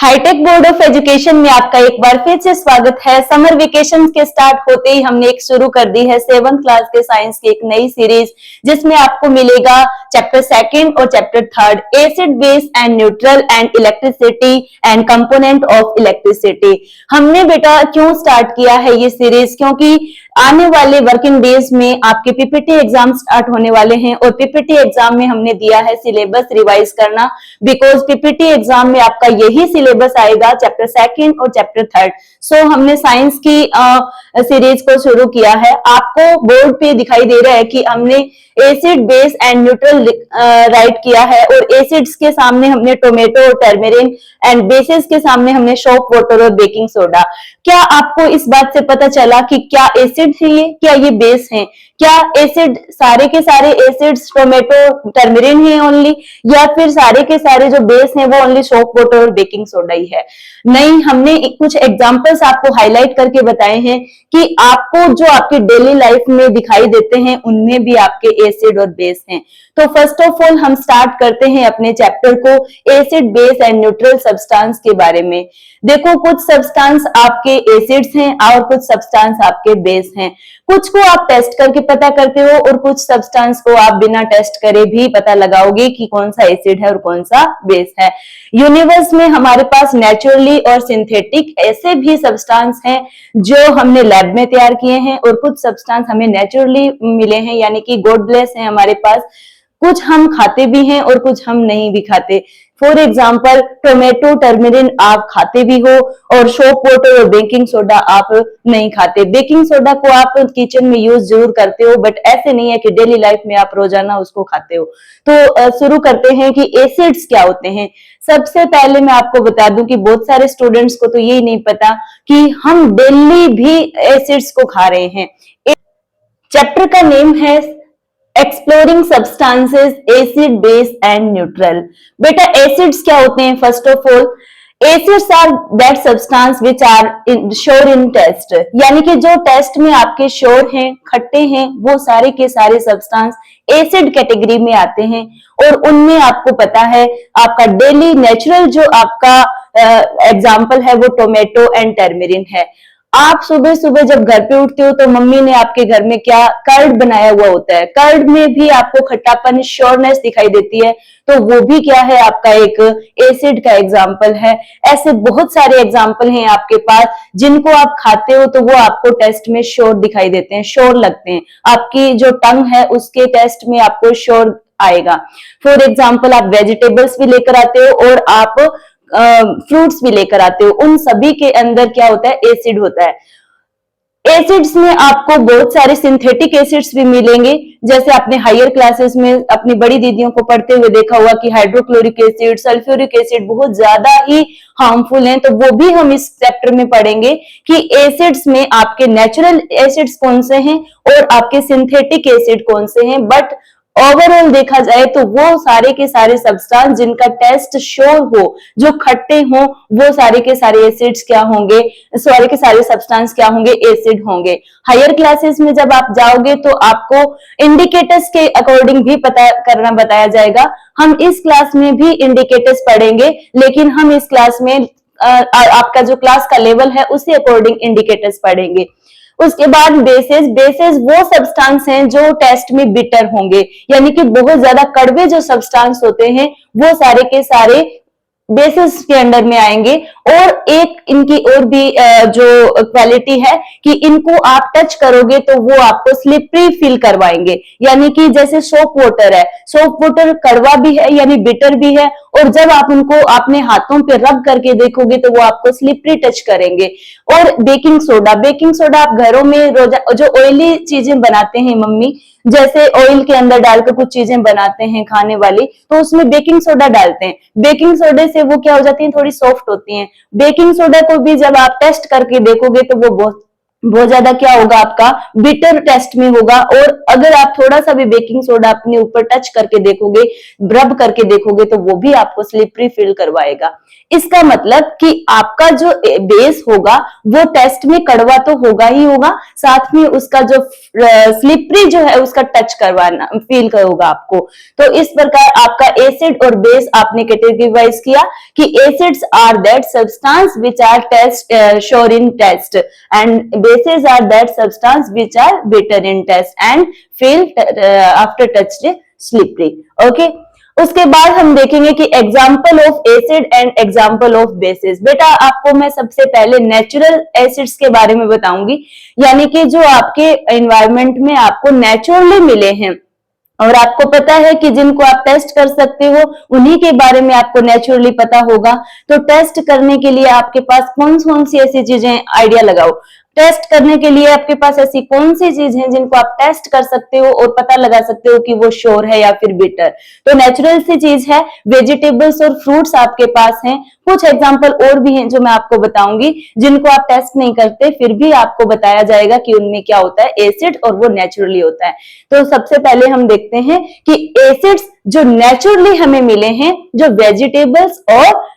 Hi tech board of education में आपका एक बार फिर से स्वागत है। समर वेकेशन के स्टार्ट होते ही हमने एक शुरू कर दी है 7th क्लास के साइंस की एक नई सीरीज, जिसमें आपको मिलेगा चैप्टर 2 और chapter 3 acid base and neutral and electricity and component of electricity. हमने बेटा क्यों स्टार्ट किया है ये सीरीज, क्योंकि आने वाले वर्किंग डेज में आपके पीपीटी एग्जाम स्टार्ट होने वाले हैं और पीपीटी एग्जाम में हमने दिया है सिलेबस रिवाइज करना, बिकॉज पीपीटी एग्जाम में आपका यही सिलेबस आएगा चैप्टर 2 और चैप्टर 3। सो हमने साइंस की सीरीज को शुरू किया है। आपको बोर्ड पे दिखाई दे रहा है कि हमने acid base and neutral right किया है और एसिड्स के सामने हमने टोमेटो और टर्मेरिन एंड बेसिस के सामने हमने सोप वाटर और बेकिंग सोडा। क्या आपको इस बात से पता चला कि क्या एसिड है ये, क्या ये बेस है? क्या एसिड सारे के सारे एसिड्स टोमेटो टर्मेरिन है ओनली, या फिर सारे के सारे जो बेस हैं वो ओनली सोप वाटर और बेकिंग सोडा ही है? नहीं, हमने कुछ एग्जांपल्स आपको हाईलाइट करके बताए हैं कि आपको जो आपकी डेली लाइफ में दिखाई देते हैं उनमें भी आपके एसिड और बेस हैं। तो फर्स्ट ऑफ ऑल हम स्टार्ट करते हैं अपने चैप्टर को acid base and neutral substance के बारे में। देखो, कुछ सब्सटेंस आपके एसिड्स हैं और कुछ सब्सटेंस आपके बेस हैं। कुछ को आप टेस्ट करके पता करते हो और कुछ सब्सटेंस को आप बिना टेस्ट करे भी पता लगाओगे कि कौन सा एसिड है और कौन सा बेस है। यूनिवर्स में हमारे पास नेचुरली और सिंथेटिक ऐसे भी सब्सटेंस हैं जो हमने लैब में तैयार किए हैं और कुछ सब्सटेंस हमें नेचुरली मिले हैं, यानी कि गॉड ब्लेस है हमारे पास। कुछ हम खाते भी हैं और कुछ हम नहीं भी खाते। फॉर एग्जाम्पल, टोमेटो टर्मेरिन आप खाते भी हो और सोप वाटर और बेकिंग सोडा आप नहीं खाते। बेकिंग सोडा को आप किचन में यूज जरूर करते हो, बट ऐसे नहीं है कि डेली लाइफ में आप रोजाना उसको खाते हो। तो शुरू करते हैं कि एसिड्स क्या होते हैं। सबसे पहले मैं आपको बता दूं कि बहुत सारे स्टूडेंट्स को तो यही नहीं पता कि हम डेली भी एसिड्स को खा रहे हैं। चैप्टर का नेम है exploring substances acid base and neutral. बेटा, एसिड्स क्या होते हैं? First of all, acids are that substance which are sour in taste, यानी कि जो टेस्ट में आपके श्योर हैं, खट्टे हैं, वो सारे के सारे सब्सटेंस एसिड कैटेगरी में आते हैं। और उनमें आपको पता है आपका डेली नेचुरल जो आपका एग्जाम्पल है वो टोमेटो एंड टर्मेरिन है। आप सुबह सुबह जब घर पे उठते हो तो मम्मी ने आपके घर में क्या कर्ड बनाया हुआ होता है। कर्ड में भी आपको खट्टापन, श्योरनेस दिखाई देती है, तो वो भी क्या है? आपका एक एसिड का एग्जाम्पल है। ऐसे बहुत सारे एग्जाम्पल हैं आपके पास जिनको आप खाते हो तो वो आपको टेस्ट में श्योर दिखाई देते हैं, श्योर लगते हैं। आपकी जो टंग है उसके टेस्ट में आपको श्योर आएगा। फॉर एग्जाम्पल, आप वेजिटेबल्स भी लेकर आते हो और आप फ्रूट्स भी लेकर आते हो, उन सभी के अंदर क्या होता है? एसिड होता है। एसिड्स में आपको बहुत सारे सिंथेटिक एसिड्स भी मिलेंगे, जैसे आपने हायर क्लासेस में अपनी बड़ी दीदियों को पढ़ते हुए देखा हुआ कि हाइड्रोक्लोरिक एसिड, सल्फ्यूरिक एसिड बहुत ज्यादा ही हार्मफुल हैं। तो वो भी हम इस चैप्टर में पढ़ेंगे कि एसिड्स में आपके नेचुरल एसिड्स कौन से हैं और आपके सिंथेटिक एसिड कौन से हैं। बट ओवरऑल देखा जाए तो वो सारे के सारे सब्सटेंस जिनका टेस्ट श्योर हो, जो खट्टे हो, वो सारे के सारे एसिड्स क्या होंगे? सारे के सारे सब्सटेंस क्या होंगे? एसिड होंगे। हायर क्लासेस में जब आप जाओगे तो आपको इंडिकेटर्स के अकॉर्डिंग भी पता करना बताया जाएगा। हम इस क्लास में भी इंडिकेटर्स पढ़ेंगे, लेकिन हम इस क्लास में आपका जो क्लास का लेवल है उसी अकॉर्डिंग इंडिकेटर्स पढ़ेंगे। उसके बाद बेसेस। बेसेस वो सब्सटेंस हैं जो टेस्ट में बिटर होंगे, यानी कि बहुत ज्यादा कड़वे जो सब्सटेंस होते हैं वो सारे के सारे बेसिस के अंडर में आएंगे। और एक इनकी और भी जो क्वालिटी है कि इनको आप टच करोगे तो वो आपको स्लिपरी फील करवाएंगे, यानी कि जैसे सोप वाटर है, सोप वाटर कड़वा भी है यानी बिटर भी है, और जब आप उनको अपने हाथों पे रब करके देखोगे तो वो आपको स्लिपरी टच करेंगे। और बेकिंग सोडा। बेकिंग सोडा आप घरों में जो ऑयली चीजें बनाते हैं मम्मी, जैसे ऑयल के अंदर डालकर कुछ चीजें बनाते हैं खाने वाली, तो उसमें बेकिंग सोडा डालते हैं। बेकिंग सोडे से वो क्या हो जाती है? थोड़ी सॉफ्ट होती हैं। बेकिंग सोडा को भी जब आप टेस्ट करके देखोगे तो वो बहुत बहुत ज्यादा क्या होगा, आपका बिटर टेस्ट में होगा। और अगर आप थोड़ा सा भी बेकिंग सोडा अपने ऊपर टच करके देखोगे, रब करके देखोगे, तो वो भी आपको स्लिपरी फील करवाएगा। इसका मतलब कि आपका जो बेस होगा वो टेस्ट में कड़वा तो होगा ही होगा, साथ में उसका जो स्लिपरी जो है उसका टच करवाना फील होगा आपको। तो इस प्रकार आपका एसिड और बेस आपने कैटेगराइज किया कि acids are that substance which are taste sour in taste and bases are that substance which are bitter in taste and feel after touched slippery. Okay. उसके बाद हम देखेंगे कि example of acid and example of basis. बेटा आपको मैं सबसे पहले नेचुरल एसिड्स के बारे में बताऊंगी, यानी कि जो आपके एनवायरमेंट में आपको नेचुरली मिले हैं और आपको पता है कि जिनको आप टेस्ट कर सकते हो उन्हीं के बारे में आपको नेचुरली पता होगा। तो टेस्ट करने के लिए आपके पास कौन कौन सी ऐसी चीजें, आइडिया लगाओ। टेस्ट करने के लिए आपके पास ऐसी कौन सी चीज है जिनको आप टेस्ट कर सकते हो और पता लगा सकते हो कि वो श्योर है या फिर बिटर। तो नेचुरल सी चीज है, वेजिटेबल्स और फ्रूट्स आपके पास हैं। कुछ एग्जांपल और भी हैं जो मैं आपको बताऊंगी, जिनको आप टेस्ट नहीं करते फिर भी आपको बताया जाएगा कि उनमें क्या होता है एसिड, और वो नेचुरली होता है। तो सबसे पहले हम देखते हैं कि एसिड्स जो नेचुरली हमें मिले हैं, जो वेजिटेबल्स और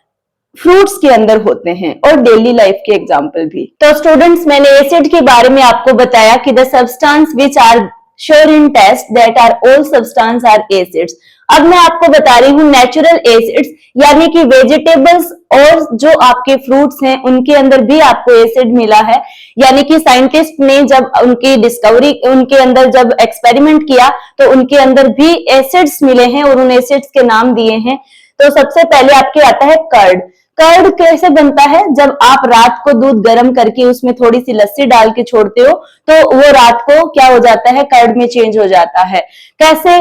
फ्रूट्स के अंदर होते हैं, और डेली लाइफ के एग्जाम्पल भी। तो स्टूडेंट्स, मैंने एसिड के बारे में आपको बताया कि the substance which are sour in taste that are all substance are acids. अब मैं आपको बता रही हूँ नेचुरल एसिड्स, यानी कि वेजिटेबल्स और जो आपके फ्रूट्स हैं उनके अंदर भी आपको एसिड मिला है। यानी कि साइंटिस्ट ने जब उनकी डिस्कवरी, उनके अंदर जब एक्सपेरिमेंट किया तो उनके अंदर भी एसिड्स मिले हैं और उन एसिड्स के नाम दिए हैं। तो सबसे पहले आपके आता है कर्ड। कर्ड कैसे बनता है? जब आप रात को दूध गर्म करके उसमें थोड़ी सी लस्सी डाल के छोड़ते हो तो वो रात को क्या हो जाता है, कर्ड में चेंज हो जाता है। कैसे?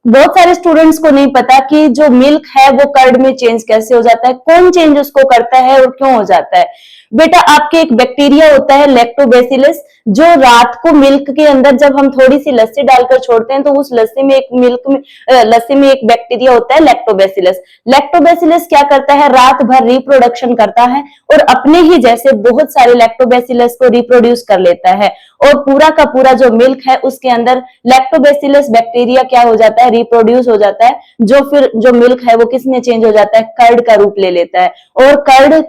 बहुत सारे स्टूडेंट्स को नहीं पता कि जो मिल्क है वो कर्ड में चेंज कैसे हो जाता है, कौन चेंज उसको करता है और क्यों हो जाता है। बेटा आपके एक बैक्टीरिया होता है लैक्टोबैसिलस, जो रात को मिल्क के अंदर जब हम थोड़ी सी लस्सी डालकर छोड़ते हैं तो उस लस्सी में लस्सी में एक बैक्टीरिया होता है लैक्टोबैसिलस। लैक्टोबैसिलस क्या करता है, रात भर रिप्रोडक्शन करता है और अपने ही जैसे बहुत सारे लैक्टोबैसिलस को रिप्रोड्यूस कर लेता है, और पूरा का पूरा जो मिल्क है उसके अंदर लैक्टोबैसिलस बैक्टीरिया क्या हो जाता है, रिप्रोड्यूस हो जाता है, जो फिर जो मिल्क है वो किस में चेंज हो जाता है, कर्ड का रूप ले लेता है। और कर्ड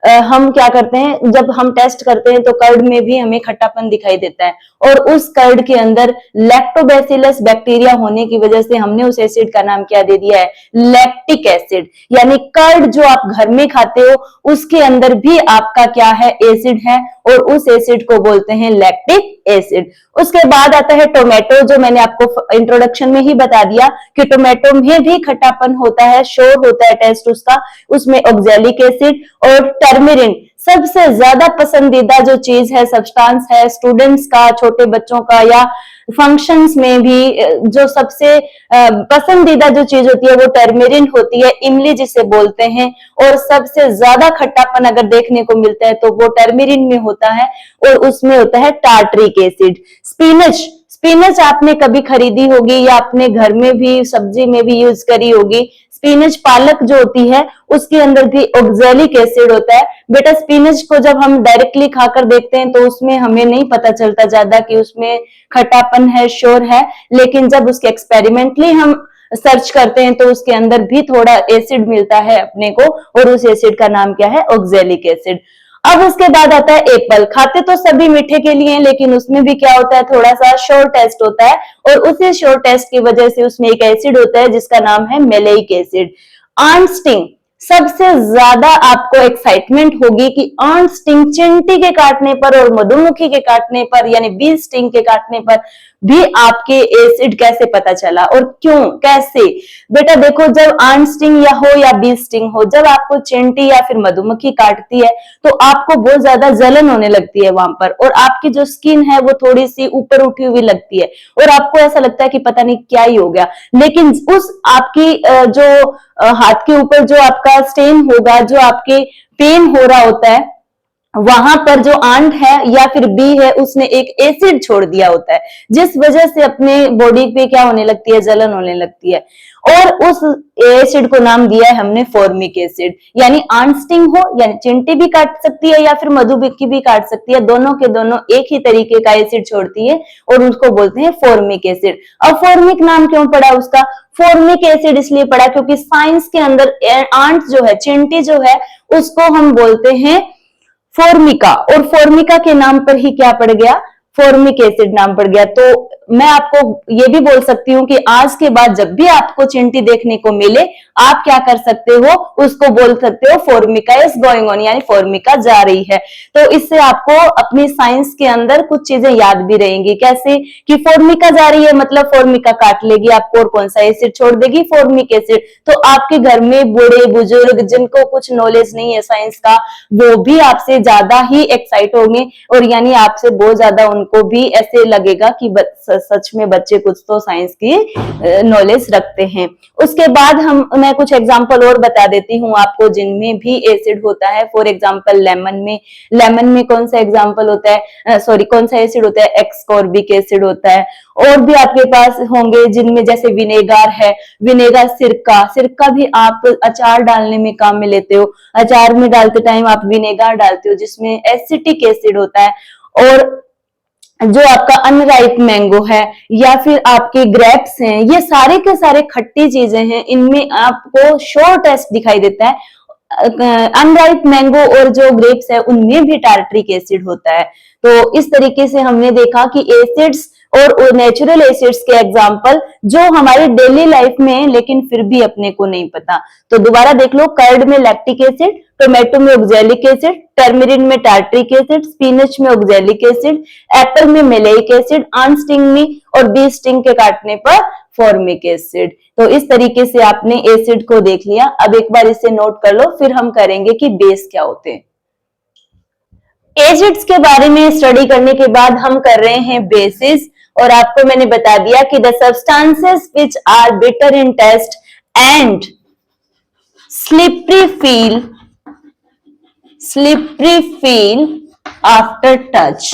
हम क्या करते हैं, जब हम टेस्ट करते हैं तो कर्ड में भी हमें खट्टापन दिखाई देता है, और उस कर्ड के अंदर लैक्टोबैसिलस बैक्टीरिया होने की वजह से हमने उस एसिड का नाम क्या दे दिया है, लैक्टिक एसिड। यानी कर्ड जो आप घर में खाते हो उसके अंदर भी आपका क्या है, एसिड है, और उस एसिड को बोलते हैं लैक्टिक एसिड। उसके बाद आता है टोमेटो, जो मैंने आपको इंट्रोडक्शन में ही बता दिया कि टोमेटो में भी खट्टापन होता है, श्योर होता है टेस्ट उसका, उसमें ऑक्सैलिक एसिड और टर्मरिन। सबसे ज्यादा पसंदीदा जो चीज है, सब्सटेंस है स्टूडेंट्स का, छोटे बच्चों का, या फंक्शंस में भी जो सबसे पसंदीदा जो चीज होती है वो टर्मरिन होती है, इमली जिसे बोलते हैं। और सबसे ज्यादा खट्टापन अगर देखने को मिलता है तो वो टर्मरिन में होता है, और उसमें होता है टार्टरिक एसिड। स्पिनच, स्पिनच आपने कभी खरीदी होगी या अपने घर में भी सब्जी में भी यूज करी होगी। स्पिनच, पालक जो होती है उसके अंदर भी ऑक्सैलिक एसिड होता है। बेटा स्पिनच को जब हम डायरेक्टली खाकर देखते हैं तो उसमें हमें नहीं पता चलता ज्यादा कि उसमें खट्टापन है, श्योर है, लेकिन जब उसके एक्सपेरिमेंटली हम सर्च करते हैं तो उसके अंदर भी थोड़ा एसिड मिलता है अपने को, और उस एसिड का नाम क्या है, ऑक्सैलिक एसिड। अब उसके बाद आता है एप्पल। खाते तो सभी मीठे के लिए, लेकिन उसमें भी क्या होता है, थोड़ा सा श्योर टेस्ट होता है, और उसी श्योर टेस्ट की वजह से उसमें एक एसिड होता है जिसका नाम है मेलेइक एसिड। आंट स्टिंग, सबसे ज्यादा आपको एक्साइटमेंट होगी कि आंट स्टिंग, चींटी के काटने पर और मधुमक्खी के काटने पर यानी बी स्टिंग के काटने पर भी आपके एसिड कैसे पता चला और क्यों, कैसे? बेटा देखो, जब आंट स्टिंग या हो या बी स्टिंग हो, जब आपको चींटी या फिर मधुमक्खी काटती है तो आपको बहुत ज्यादा जलन होने लगती है वहां पर, और आपकी जो स्किन है वो थोड़ी सी ऊपर उठी हुई लगती है, और आपको ऐसा लगता है कि पता नहीं क्या ही हो गया। लेकिन उस आपकी जो हाथ के ऊपर जो आपका स्टेन होगा, जो आपके पेन हो रहा होता है, वहां पर जो आंट है या फिर बी है उसने एक एसिड छोड़ दिया होता है, जिस वजह से अपने बॉडी पे क्या होने लगती है, जलन होने लगती है। और उस एसिड को नाम दिया है हमने फॉर्मिक एसिड। यानी आंट स्टिंग हो, यानी चिंटी भी काट सकती है या फिर मधुमक्खी भी काट सकती है, दोनों के दोनों एक ही तरीके का एसिड छोड़ती है और उसको बोलते हैं फॉर्मिक एसिड। अब फॉर्मिक नाम क्यों पड़ा उसका? फॉर्मिक एसिड इसलिए पड़ा क्योंकि साइंस के अंदर आंट जो है, चिंटी जो है, उसको हम बोलते हैं फॉर्मिका, और फॉर्मिका के नाम पर ही क्या पड़ गया? फॉर्मिक एसिड नाम पड़ गया। तो मैं आपको ये भी बोल सकती हूँ कि आज के बाद जब भी आपको चिंटी देखने को मिले, आप क्या कर सकते हो? उसको बोल सकते हो फॉर्मिका इज गोइंग ऑन, यानी फॉर्मिका जा रही है। तो इससे आपको अपनी साइंस के अंदर कुछ चीजें याद भी रहेंगी। कैसे? कि फॉर्मिका जा रही है मतलब फॉर्मिका काट लेगी आपको, और कौन सा एसिड छोड़ देगी? Formic acid. तो आपके घर में बूढ़े बुजुर्ग जिनको कुछ नॉलेज नहीं है साइंस का, वो भी आपसे ज्यादा ही एक्साइट होंगे, और यानी आपसे बहुत ज्यादा उनको भी ऐसे लगेगा कि सच में बच्चे कुछ तो साइंस की नॉलेज रखते हैं। उसके बाद मैं कुछ एग्जांपल और बता देती हूँ आपको जिनमें भी एसिड होता है। फॉर एग्जांपल लेमन में कौन सा एग्जांपल होता है, सॉरी कौन सा एसिड होता है? एक्सकॉर्बिक एसिड होता है। और भी आपके पास होंगे जिनमें जैसे विनेगर है, विनेगर, सिरका भी आप अचार डालने में काम में लेते हो। अचार में डालते टाइम आप विनेगर डालते हो जिसमें एसिटिक एसिड होता है। और जो आपका अनराइप मैंगो है या फिर आपके ग्रेप्स हैं, ये सारे के सारे खट्टी चीजें हैं, इनमें आपको श्योर टेस्ट दिखाई देता है। अनराइप मैंगो और जो ग्रेप्स है उनमें भी टार्ट्रिक एसिड होता है। तो इस तरीके से हमने देखा कि एसिड्स और नेचुरल एसिड्स के एग्जांपल जो हमारी डेली लाइफ में है लेकिन फिर भी अपने को नहीं पता। तो दोबारा देख लो, कर्ड में लैक्टिक एसिड, टोमेटो में ऑक्सैलिक एसिड, टर्मरिन में टार्ट्रिक एसिड, स्पिनच में ऑक्सैलिक एसिड, एप्पल में मेलेइक एसिड, आंट स्टिंग में और बी स्टिंग के काटने पर फॉर्मिक एसिड। तो इस तरीके से आपने एसिड को देख लिया। अब एक बार इसे नोट कर लो, फिर हम करेंगे कि बेस क्या होते हैं। एसिड्स के बारे में स्टडी करने के बाद हम कर रहे हैं बेसिस, और आपको मैंने बता दिया कि the substances which are bitter in taste and slippery feel after touch,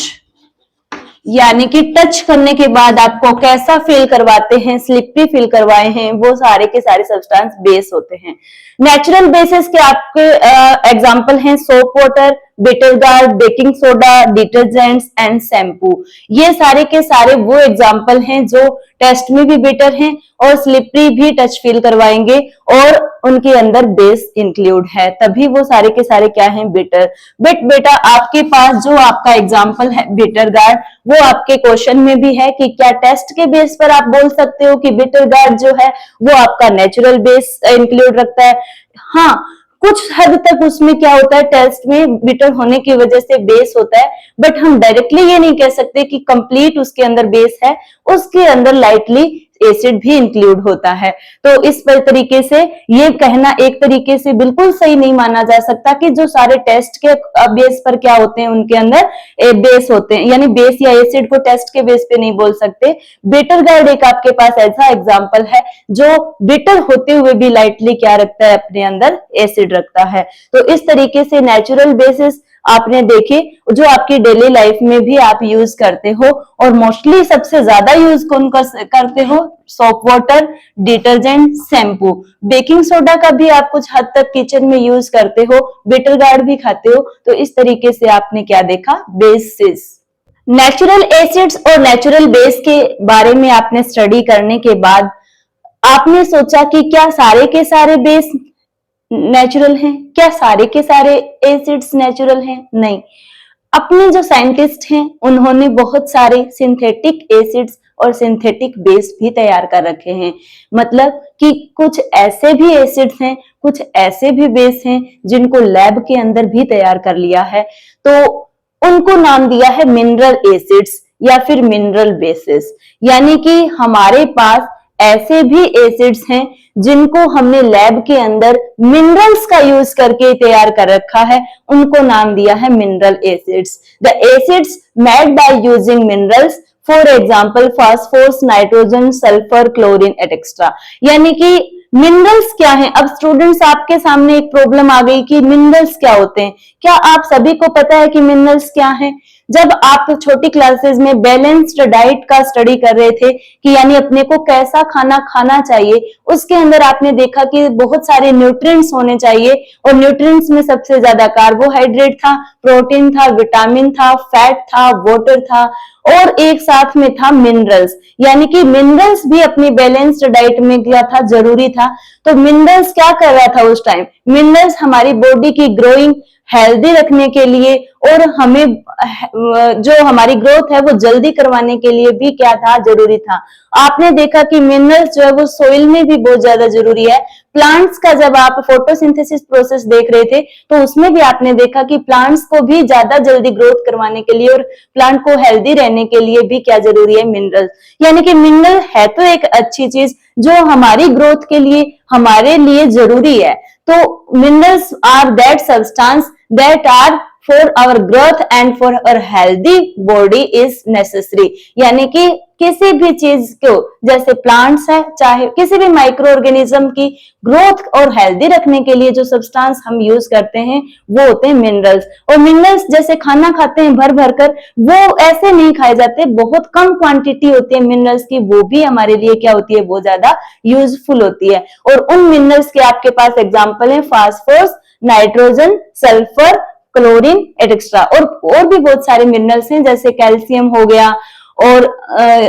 यानी कि टच करने के बाद आपको कैसा फील करवाते हैं, स्लिपरी फील करवाए हैं, वो सारे के सारे सब्सटेंस बेस होते हैं। नेचुरल बेसिस के आपके एग्जांपल हैं soap water, bitter gourd, baking soda, detergents and shampoo. ये सारे के सारे वो एग्जांपल हैं जो टेस्ट में भी बिटर हैं और स्लिपरी भी टच फील करवाएंगे, और उनके अंदर बेस इंक्लूड है, तभी वो सारे के सारे क्या हैं? बिटर। बट बेटा आपके पास जो आपका एग्जांपल है बिटर गार्ड, वो आपके क्वेश्चन में भी है कि क्या टेस्ट के बेस पर आप बोल सकते हो कि बिटर गार्ड जो है वो आपका नेचुरल बेस इंक्लूड रखता है? हाँ, कुछ हद तक उसमें क्या होता है, टेस्ट में बिटर होने की वजह से बेस होता है, बट हम डायरेक्टली ये नहीं कह सकते कि कंप्लीट उसके अंदर बेस है, उसके अंदर लाइटली एसिड भी इंक्लूड होता है। तो इस तरीके से ये कहना एक तरीके से बिल्कुल सही नहीं माना जा सकता कि जो सारे टेस्ट के बेस पर क्या होते हैं उनके अंदर बेस होते हैं, यानी बेस या एसिड को टेस्ट के बेस पे नहीं बोल सकते। बिटर गार्ड एक आपके पास ऐसा एग्जांपल है जो बिटर होते हुए भी लाइटली क्या रखता है? अपने अंदर एसिड रखता है। तो इस तरीके से नेचुरल बेसिस आपने देखे जो आपकी डेली लाइफ में भी आप यूज करते हो, और मोस्टली सबसे ज्यादा यूज कौन करते हो? Soap water, detergent, shampoo. Baking soda का भी आप कुछ हद तक किचन में यूज करते हो, बिटर गार्ड भी खाते हो। तो इस तरीके से आपने क्या देखा? बेसिस। नेचुरल एसिड्स और नेचुरल बेस के बारे में आपने स्टडी करने के बाद आपने सोचा कि क्या सारे के सारे बेस नेचुरल हैं? क्या सारे के सारे एसिड्स नेचुरल हैं? नहीं। अपने जो साइंटिस्ट हैं उन्होंने बहुत सारे सिंथेटिक एसिड्स और सिंथेटिक बेस भी तैयार कर रखे हैं। मतलब कि कुछ ऐसे भी एसिड्स हैं, कुछ ऐसे भी बेस हैं जिनको लैब के अंदर भी तैयार कर लिया है, तो उनको नाम दिया है मिनरल एसिड्स या फिर मिनरल बेसिस। यानी कि हमारे पास ऐसे भी एसिड्स हैं जिनको हमने लैब के अंदर मिनरल्स का यूज करके तैयार कर रखा है, उनको नाम दिया है mineral acids. The acids made by using minerals, for example phosphorus, nitrogen, sulphur, chlorine etcetera. यानी कि मिनरल्स क्या हैं? अब स्टूडेंट्स आपके सामने एक प्रॉब्लम आ गई कि मिनरल्स क्या होते हैं। क्या आप सभी को पता है कि मिनरल्स क्या हैं? जब आप छोटी क्लासेस में बैलेंस्ड डाइट का स्टडी कर रहे थे कि यानी अपने को कैसा खाना खाना चाहिए, उसके अंदर आपने देखा कि बहुत सारे न्यूट्रिएंट्स होने चाहिए और न्यूट्रिएंट्स में सबसे ज्यादा कार्बोहाइड्रेट था, प्रोटीन था, विटामिन था, फैट था, वाटर था और एक साथ में था मिनरल्स। यानी कि मिनरल्स भी अपनी बैलेंस्ड डाइट में क्या था, जरूरी था। तो मिनरल्स क्या कर रहा था उस टाइम, मिनरल्स हमारी बॉडी की ग्रोइंग हेल्दी रखने के लिए और हमें जो हमारी ग्रोथ है वो जल्दी करवाने के लिए भी क्या था, जरूरी था। आपने देखा कि मिनरल्स जो है वो सोइल में भी बहुत ज्यादा जरूरी है। प्लांट्स का जब आप फोटोसिंथेसिस प्रोसेस देख रहे थे तो उसमें भी आपने देखा कि प्लांट्स को भी ज्यादा जल्दी ग्रोथ करवाने के लिए और प्लांट को हेल्दी रहने के लिए भी क्या जरूरी है, मिनरल। यानी कि मिनरल है तो एक अच्छी चीज जो हमारी ग्रोथ के लिए हमारे लिए जरूरी है। तो minerals are that substance that are for our growth and for our healthy body is necessary। यानी कि किसी भी चीज को, जैसे प्लांट्स है, चाहे किसी भी माइक्रो ऑर्गेनिज्म की ग्रोथ और हेल्दी रखने के लिए जो सब्सटेंस हम यूज करते हैं वो होते हैं मिनरल्स। और मिनरल्स जैसे खाना खाते हैं भर भर कर, वो ऐसे नहीं खाए जाते, बहुत कम क्वांटिटी होती है मिनरल्स की, वो भी हमारे लिए क्या होती है, वो ज्यादा यूजफुल होती है। और उन मिनरल्स के आपके पास एग्जाम्पल है phosphorus, nitrogen, sulphur, chlorine etcetera. और भी बहुत सारे मिनरल्स हैं जैसे कैल्शियम हो गया और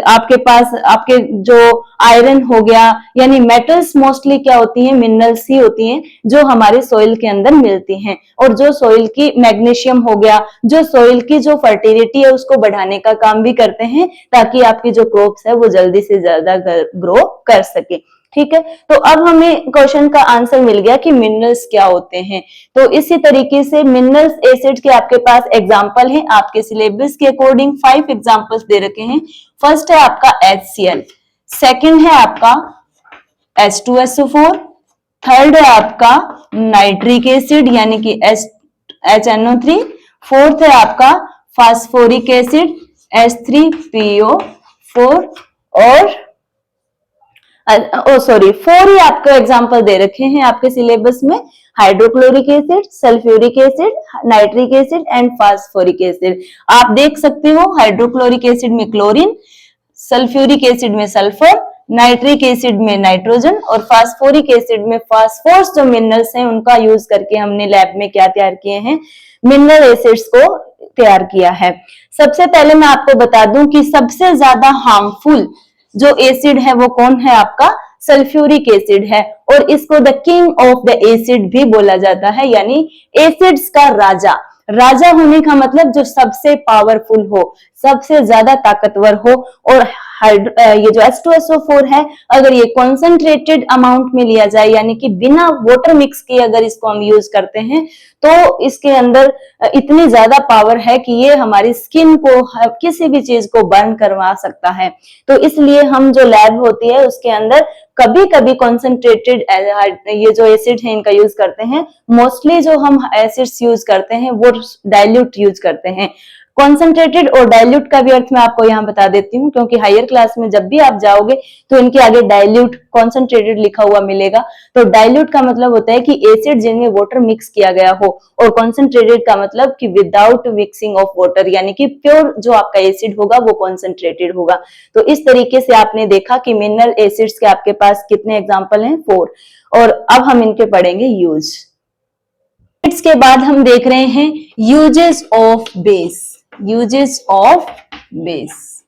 आपके पास आपके जो आयरन हो गया। यानी मेटल्स मोस्टली क्या होती हैं, मिनरल्स ही होती हैं जो हमारे सॉइल के अंदर मिलती हैं। और जो सॉइल की मैग्नीशियम हो गया, जो सॉइल की जो फर्टिलिटी है उसको बढ़ाने का काम भी करते हैं ताकि आपकी जो क्रॉप्स है वो जल्दी से ज्यादा ग्रो कर सके। ठीक है, तो अब हमें क्वेश्चन का आंसर मिल गया कि मिनरल्स क्या होते हैं। तो इसी तरीके से मिनरल्स एसिड्स के आपके पास एग्जांपल हैं, आपके सिलेबस के अकॉर्डिंग 5 एग्जांपल्स दे रखे हैं। फर्स्ट है आपका HCl, सेकंड है आपका H2SO4, थर्ड है आपका नाइट्रिक एसिड यानी कि HNO3, फोर्थ है आपका फास्फोरिक एसिड H3PO4 और फोर ही आपको एग्जांपल दे रखे हैं आपके सिलेबस में, hydrochloric acid, sulphuric acid, nitric acid and phosphoric acid. आप देख सकते हो हाइड्रोक्लोरिक एसिड में क्लोरीन, सल्फ्यूरिक एसिड में सल्फर, नाइट्रिक एसिड में नाइट्रोजन और फास्फोरिक एसिड में फास्फोरस। जो मिनरल्स हैं उनका यूज करके हमने लैब में क्या तैयार किए हैं, मिनरल एसिड्स को तैयार किया है। सबसे पहले मैं आपको बता दूं कि सबसे ज्यादा हार्मफुल जो एसिड है वो कौन है, आपका सल्फ्यूरिक एसिड है। और इसको the king of the acid भी बोला जाता है, यानी एसिड्स का राजा। राजा होने का मतलब जो सबसे पावरफुल हो, सबसे ज्यादा ताकतवर हो। और ये जो H2SO4 है, अगर ये कॉन्सेंट्रेटेड अमाउंट में लिया जाए यानी कि बिना वाटर मिक्स किए अगर इसको हम यूज करते हैं तो इसके अंदर इतनी ज्यादा पावर है कि ये हमारी स्किन को, किसी भी चीज को बर्न करवा सकता है। तो इसलिए हम जो लैब होती है उसके अंदर कभी कभी कॉन्सेंट्रेटेड ये जो एसिड है इनका यूज करते हैं। मोस्टली जो हम एसिड्स यूज करते हैं वो डाइल्यूट यूज करते हैं। कॉन्सेंट्रेटेड और डाइल्यूट का भी अर्थ मैं आपको यहाँ बता देती हूँ, क्योंकि हायर क्लास में जब भी आप जाओगे तो इनके आगे डाइल्यूट कॉन्सेंट्रेटेड लिखा हुआ मिलेगा। तो डाइल्यूट का मतलब होता है कि एसिड जिनमें वाटर मिक्स किया गया हो, और कॉन्सेंट्रेटेड का मतलब कि विदाउट मिक्सिंग ऑफ वाटर, यानी कि प्योर जो आपका एसिड होगा वो कॉन्सेंट्रेटेड होगा। तो इस तरीके से आपने देखा कि मिनरल एसिड्स के आपके पास कितने एग्जाम्पल हैं, 4। और अब हम इनके पढ़ेंगे यूज। इसके बाद हम देख रहे हैं uses of base. Uses of base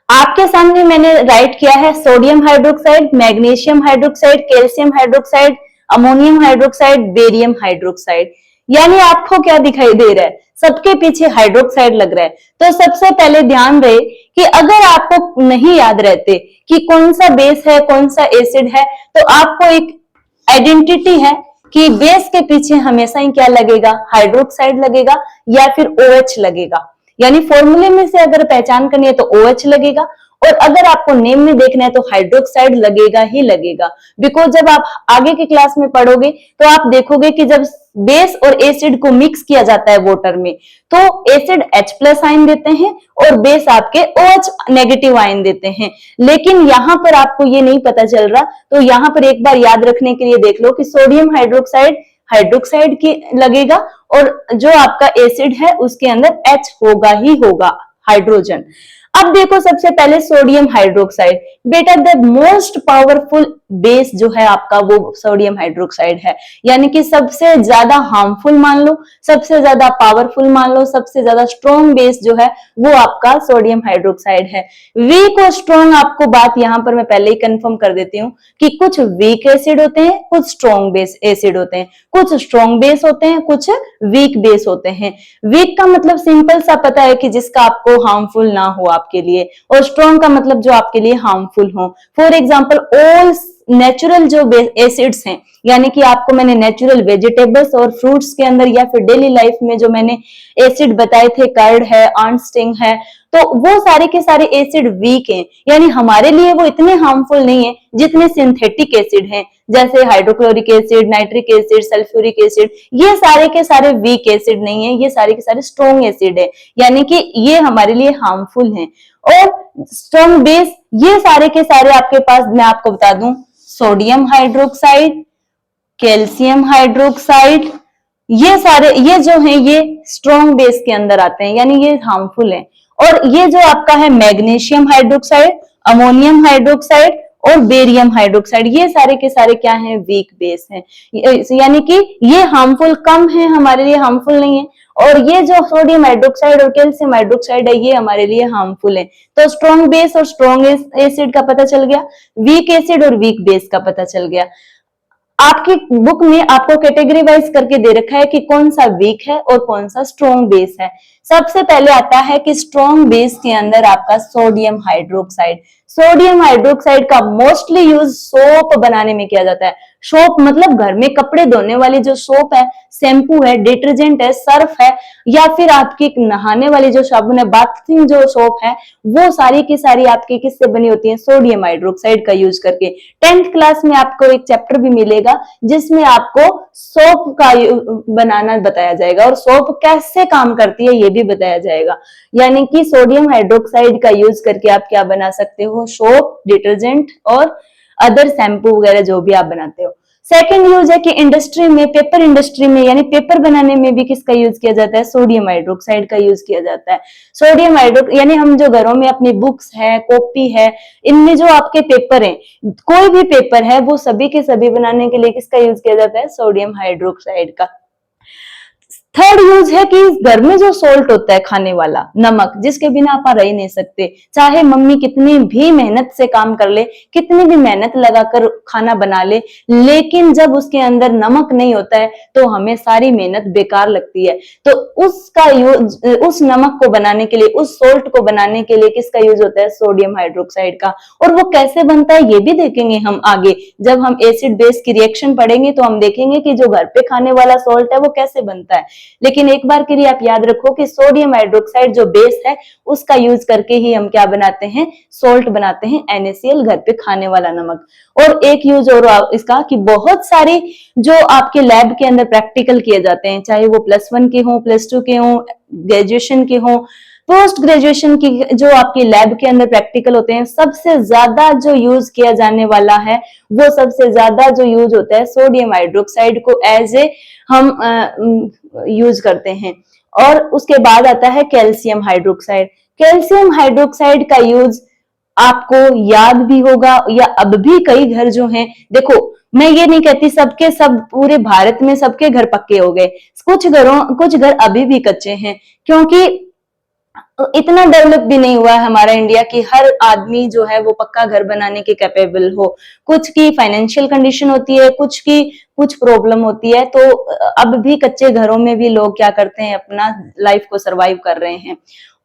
आपके सामने मैंने राइट किया है sodium hydroxide, magnesium hydroxide, calcium hydroxide, ammonium hydroxide, barium hydroxide. यानी आपको क्या दिखाई दे रहा है, सबके पीछे हाइड्रोक्साइड लग रहा है। तो सबसे पहले ध्यान रहे कि अगर आपको नहीं याद रहते कि कौन सा बेस है कौन सा एसिड है, तो आपको एक आइडेंटिटी है कि बेस के पीछे हमेशा ही क्या लगेगा, हाइड्रोक्साइड लगेगा या फिर OH लगेगा। यानी फॉर्मूले में से अगर पहचान करनी है तो OH लगेगा, और अगर आपको नेम में देखना है तो हाइड्रोक्साइड लगेगा ही लगेगा। बिकॉज जब आप आगे की क्लास में पढ़ोगे तो आप देखोगे कि जब बेस और एसिड को मिक्स किया जाता है वाटर में तो एसिड H+ आयन देते हैं और बेस आपके OH नेगेटिव आयन देते हैं। लेकिन यहाँ पर आपको ये नहीं पता चल रहा, तो यहाँ पर एक बार याद रखने के लिए देख लो कि सोडियम हाइड्रोक्साइड हाइड्रोक्साइड की लगेगा, और जो आपका एसिड है उसके अंदर H होगा ही होगा, हाइड्रोजन। अब देखो सबसे पहले सोडियम हाइड्रोक्साइड, बेटा द मोस्ट पावरफुल बेस जो है आपका वो सोडियम हाइड्रोक्साइड है, यानी कि सबसे ज्यादा हार्मफुल मान लो, सबसे ज्यादा पावरफुल मान लो, सबसे ज्यादा स्ट्रॉन्ग बेस जो है वो आपका सोडियम हाइड्रोक्साइड है। वीक और स्ट्रॉन्ग आपको बात यहां पर मैं पहले ही कंफर्म कर देती हूँ कि कुछ वीक एसिड होते हैं, कुछ स्ट्रॉन्ग बेस एसिड होते हैं, कुछ स्ट्रॉन्ग बेस होते हैं, कुछ वीक बेस होते हैं। वीक का मतलब सिंपल सा पता है कि जिसका आपको हार्मफुल ना हो आपके लिए, और स्ट्रॉन्ग का मतलब जो आपके लिए हार्मफुल हो। फॉर एग्जाम्पल ऑल नेचुरल जो एसिड्स हैं, यानी कि आपको मैंने नेचुरल वेजिटेबल्स और फ्रूट्स के अंदर या फिर डेली लाइफ में जो मैंने एसिड बताए थे, कर्ड है, आंट स्टिंग है, तो वो सारे के सारे एसिड वीक हैं, यानी हमारे लिए वो इतने हार्मफुल नहीं है जितने सिंथेटिक एसिड हैं, जैसे hydrochloric acid, nitric acid, sulphuric acid, ये सारे के सारे वीक एसिड नहीं है, ये सारे के सारे स्ट्रॉन्ग एसिड है, यानी कि ये हमारे लिए हार्मफुल हैं। और स्ट्रॉन्ग बेस ये सारे के सारे आपके पास, मैं आपको बता दूं, सोडियम हाइड्रोक्साइड, कैल्शियम हाइड्रोक्साइड, ये सारे ये जो हैं ये स्ट्रॉन्ग बेस के अंदर आते हैं, यानी ये हार्मफुल हैं। और ये जो आपका है मैग्नीशियम हाइड्रोक्साइड, अमोनियम हाइड्रोक्साइड और बेरियम हाइड्रोक्साइड, ये सारे के सारे क्या हैं, वीक बेस हैं, यानी कि ये हार्मफुल कम है, हमारे लिए हार्मफुल नहीं है। और ये जो सोडियम हाइड्रोक्साइड और कैल्शियम हाइड्रोक्साइड है ये हमारे लिए हार्मफुल है। तो स्ट्रॉन्ग बेस और स्ट्रॉन्ग एसिड का पता चल गया, वीक एसिड और वीक बेस का पता चल गया। आपकी बुक में आपको कैटेगरी वाइज करके दे रखा है कि कौन सा वीक है और कौन सा स्ट्रॉन्ग बेस है। सबसे पहले आता है कि स्ट्रॉन्ग बेस के अंदर आपका सोडियम हाइड्रोक्साइड। सोडियम हाइड्रोक्साइड का मोस्टली यूज सोप बनाने में किया जाता है। सोप मतलब घर में कपड़े धोने वाली जो सोप है, शैम्पू है, डिटर्जेंट है, सर्फ है, या फिर आपकी नहाने वाली जो साबुन है, बाथिंग जो सोप है, वो सारी की सारी आपकी किससे बनी होती है, सोडियम हाइड्रोक्साइड का यूज करके। 10th क्लास में आपको एक चैप्टर भी मिलेगा जिसमें आपको सोप का बनाना बताया जाएगा और सोप कैसे काम करती है ये भी बताया जाएगा। यानी कि सोडियम हाइड्रोक्साइड का यूज करके आप क्या बना सकते हो, सोप, डिटर्जेंट और अदर शैम्पू वगैरह जो भी आप बनाते हो। सेकेंड यूज है कि इंडस्ट्री में, पेपर इंडस्ट्री में, यानी पेपर बनाने में भी किसका यूज किया जाता है, सोडियम हाइड्रोक्साइड का यूज किया जाता है। सोडियम हाइड्रोक्साइड यानी हम जो घरों में अपनी बुक्स है, कॉपी है, इनमें जो आपके पेपर हैं, कोई भी पेपर है, वो सभी के सभी बनाने के लिए किसका यूज किया जाता है, सोडियम हाइड्रोक्साइड का। थर्ड यूज है कि घर में जो सोल्ट होता है, खाने वाला नमक, जिसके बिना आप रह नहीं सकते, चाहे मम्मी कितनी भी मेहनत से काम कर ले, कितनी भी मेहनत लगाकर खाना बना ले, लेकिन जब उसके अंदर नमक नहीं होता है तो हमें सारी मेहनत बेकार लगती है। तो उसका यूज, उस नमक को बनाने के लिए, उस सोल्ट को बनाने के लिए किसका यूज होता है, सोडियम हाइड्रोक्साइड का। और वो कैसे बनता है ये भी देखेंगे हम आगे, जब हम एसिड बेस की रिएक्शन पढ़ेंगे तो हम देखेंगे कि जो घर पे खाने वाला सोल्ट है वो कैसे बनता है। लेकिन एक बार के लिए आप याद रखो कि सोडियम हाइड्रोक्साइड जो बेस है उसका यूज करके ही हम क्या बनाते हैं, सोल्ट बनाते हैं, NaCl, घर पे खाने वाला नमक। और एक यूज और इसका कि बहुत सारी जो आपके लैब के अंदर प्रैक्टिकल किए जाते हैं, चाहे वो +1 के हो, +2 के हो, ग्रेजुएशन के हो, पोस्ट ग्रेजुएशन की जो आपकी लैब के अंदर प्रैक्टिकल होते हैं, सबसे ज्यादा जो यूज किया जाने वाला है, वो सबसे ज्यादा जो यूज होता है सोडियम हाइड्रोक्साइड को एज ए हम यूज करते हैं। और उसके बाद आता है कैल्शियम हाइड्रोक्साइड। कैल्शियम हाइड्रोक्साइड का यूज आपको याद भी होगा, या अब भी कई घर जो हैं, देखो मैं ये नहीं कहती सबके सब पूरे भारत में सबके घर पक्के हो गए, कुछ घर अभी भी कच्चे हैं, क्योंकि इतना डेवलप भी नहीं हुआ है हमारा इंडिया कि हर आदमी जो है वो पक्का घर बनाने के कैपेबल हो। कुछ की फाइनेंशियल कंडीशन होती है, कुछ की कुछ प्रॉब्लम होती है, तो अब भी कच्चे घरों में भी लोग क्या करते हैं, अपना लाइफ को सरवाइव कर रहे हैं।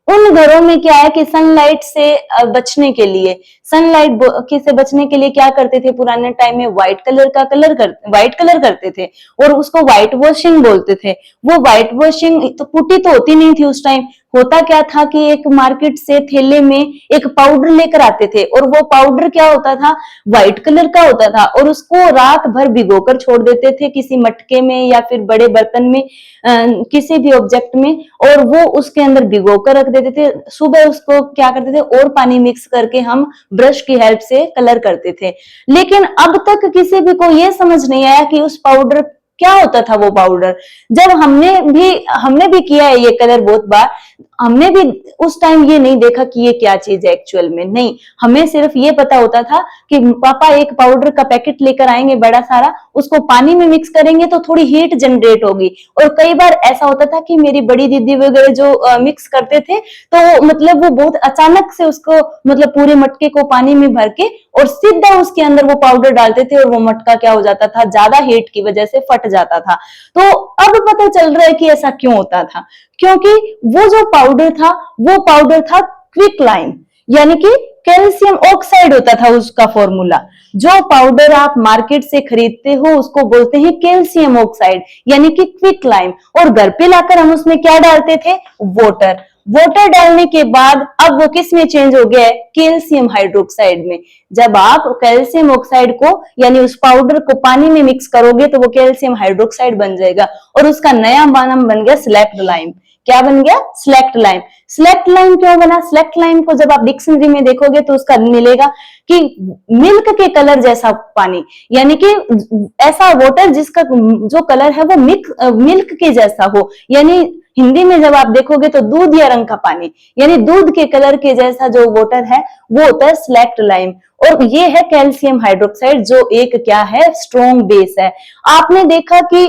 उन घरों में क्या है कि सनलाइट से बचने के लिए, से बचने के लिए क्या करते थे पुराने टाइम में, व्हाइट कलर करते थे और उसको व्हाइट वॉशिंग बोलते थे। वो व्हाइट वॉशिंग तो पुट्टी तो होती नहीं थी उस टाइम, होता क्या था कि एक मार्केट से थैले में एक पाउडर लेकर आते थे और वो पाउडर क्या होता था, व्हाइट कलर का होता था, और उसको रात भर भिगोकर छोड़ देते थे किसी मटके में या फिर बड़े बर्तन में, किसी भी ऑब्जेक्ट में, और वो उसके अंदर भिगोकर रख देते थे। सुबह उसको क्या करते थे, और पानी मिक्स करके हम ब्रश की हेल्प से कलर करते थे। लेकिन अब तक किसी भी को ये समझ नहीं आया कि उस पाउडर क्या होता था वो पाउडर। जब हमने भी किया है ये कलर बहुत बार, हमने भी उस टाइम ये नहीं देखा कि ये क्या चीज है एक्चुअल में, नहीं, हमें सिर्फ ये पता होता था कि पापा एक पाउडर का पैकेट लेकर आएंगे बड़ा सारा, उसको पानी में मिक्स करेंगे तो थोड़ी हीट जनरेट होगी। और कई बार ऐसा होता था कि मेरी बड़ी दीदी वगैरह जो मिक्स करते थे, तो मतलब वो बहुत अचानक से उसको मतलब पूरे मटके को पानी में भर के और सीधा उसके अंदर वो पाउडर डालते थे, और वो मटका क्या हो जाता था, ज्यादा हीट की वजह से फट जाता था। तो अब पता चल रहा है कि ऐसा क्यों होता था, क्योंकि वो जो पाउडर था वो पाउडर था क्विक लाइम, यानी कि कैल्शियम ऑक्साइड होता था उसका फॉर्मूला। जो पाउडर आप मार्केट से खरीदते हो उसको बोलते हैं कैल्शियम ऑक्साइड, यानी कि क्विक लाइम। और घर पे लाकर हम उसमें क्या डालते थे, वाटर। वाटर डालने के बाद अब वो किस में चेंज हो गया है, कैल्शियम हाइड्रोक्साइड में। जब आप कैल्शियम ऑक्साइड को यानी उस पाउडर को पानी में मिक्स करोगे तो वो कैल्शियम हाइड्रोक्साइड बन जाएगा, और उसका नया नाम बन गया स्लेक्ट लाइम। क्या बन गया, स्लेक्ट लाइम। स्लेक्ट लाइम क्यों बना, स्लेक्ट लाइम को जब आप डिक्शनरी में देखोगे तो उसका मिलेगा कि मिल्क के कलर जैसा पानी, यानी कि ऐसा वाटर जिसका जो कलर है वो मिल्क के जैसा हो, यानी हिंदी में जब आप देखोगे तो दूध या रंग का पानी, यानी दूध के कलर के जैसा जो वाटर है वो होता है स्लेक्ट लाइम। और ये है कैल्शियम हाइड्रोक्साइड, जो एक क्या है, स्ट्रॉन्ग बेस है। आपने देखा कि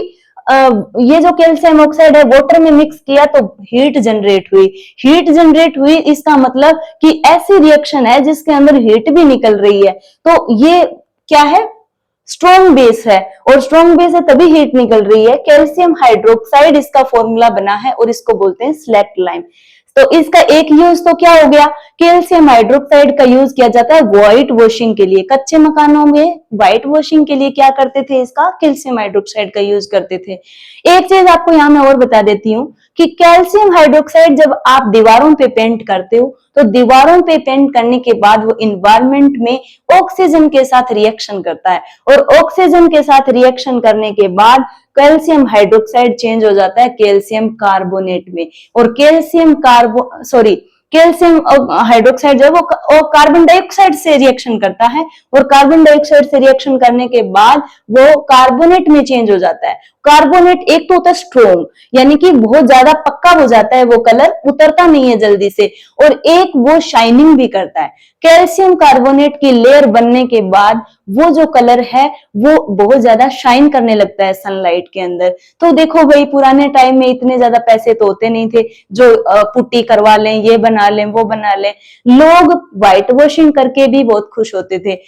ये जो कैल्शियम ऑक्साइड है वाटर में मिक्स किया तो हीट जनरेट हुई। हीट जनरेट हुई इसका मतलब कि ऐसी रिएक्शन है जिसके अंदर हीट भी निकल रही है, तो ये क्या है, स्ट्रॉन्ग बेस है। और स्ट्रॉन्ग बेस है तभी हीट निकल रही है। कैल्शियम हाइड्रोक्साइड इसका फॉर्मूला बना है और इसको बोलते हैं स्लेक्ट लाइम। तो इसका एक यूज तो क्या हो गया, कैल्शियम हाइड्रोक्साइड का यूज किया जाता है व्हाइट वॉशिंग के लिए। कच्चे मकानों में व्हाइट वॉशिंग के लिए क्या करते थे, इसका कैल्शियम हाइड्रोक्साइड का यूज करते थे। एक चीज आपको यहाँ मैं और बता देती हूँ कि कैल्शियम हाइड्रोक्साइड जब आप दीवारों पे पेंट करते हो तो दीवारों पे पेंट करने के बाद वो इन्वायरमेंट में ऑक्सीजन के साथ रिएक्शन करता है, और ऑक्सीजन के साथ रिएक्शन करने के बाद कैल्शियम हाइड्रोक्साइड चेंज हो जाता है कैल्शियम कार्बोनेट में। और कैल्शियम हाइड्रोक्साइड जो है वो कार्बन डाइऑक्साइड से रिएक्शन करता है, और कार्बन डाइऑक्साइड से रिएक्शन करने के बाद वो कार्बोनेट में चेंज हो जाता है। कार्बोनेट एक तो होता है स्ट्रोंग, यानी कि बहुत ज्यादा पक्का हो जाता है, वो कलर उतरता नहीं है जल्दी से, और एक वो शाइनिंग भी करता है। कैल्शियम कार्बोनेट की लेयर बनने के बाद वो जो कलर है वो बहुत ज्यादा शाइन करने लगता है सनलाइट के अंदर। तो देखो भाई, पुराने टाइम में इतने ज्यादा पैसे तो होते नहीं थे जो पुट्टी करवा लें, ये बना लें, वो बना लें। लोग व्हाइट वॉशिंग करके भी बहुत खुश होते थे।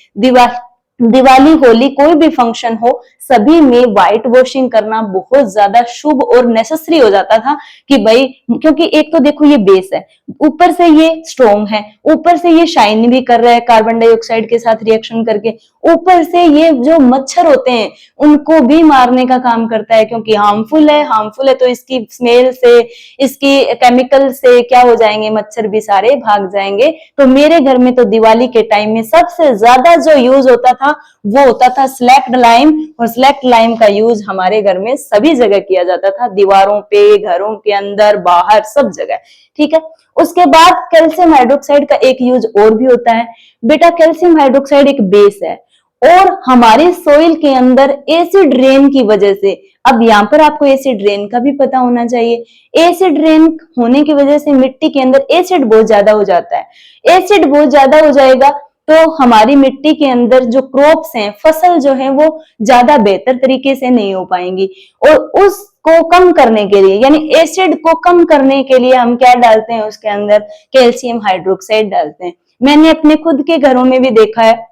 दिवाली, होली, कोई भी फंक्शन हो, सभी में व्हाइट वॉशिंग करना बहुत ज्यादा शुभ और नेसेसरी हो जाता था कि भाई, क्योंकि एक तो देखो ये बेस है, ऊपर से ये स्ट्रॉन्ग है, ऊपर से ये शाइन भी कर रहा है कार्बन डाइऑक्साइड के साथ रिएक्शन करके, ऊपर से ये जो मच्छर होते हैं उनको भी मारने का काम करता है, क्योंकि हार्मफुल है तो इसकी स्मेल से, इसकी केमिकल से क्या हो जाएंगे, मच्छर भी सारे भाग जाएंगे। तो मेरे घर में तो दिवाली के टाइम में सबसे ज्यादा जो यूज होता था वो होता था स्लेक्ट लाइम, और स्लेक्ट लाइम का यूज हमारे घर में सभी जगह किया जाता था, दीवारों पे, घरों के अंदर, बाहर, सब जगह। ठीक है। उसके बाद कैल्शियम हाइड्रोक्साइड का एक यूज और भी होता है। बेटा, कैल्शियम हाइड्रोक्साइड एक बेस है, और हमारे सोइल के अंदर एसिड रेन की वजह से, अब यहाँ पर आपको एसिड रेन का भी पता होना चाहिए। एसिड रेन होने की वजह से मिट्टी के अंदर एसिड बहुत ज्यादा हो जाता है। एसिड बहुत ज्यादा हो जाएगा तो हमारी मिट्टी के अंदर जो क्रॉप्स हैं, फसल जो है वो ज्यादा बेहतर तरीके से नहीं हो पाएंगी। और उसको कम करने के लिए, यानी एसिड को कम करने के लिए हम क्या डालते हैं, उसके अंदर कैल्शियम हाइड्रोक्साइड डालते हैं। मैंने अपने खुद के घरों में भी देखा है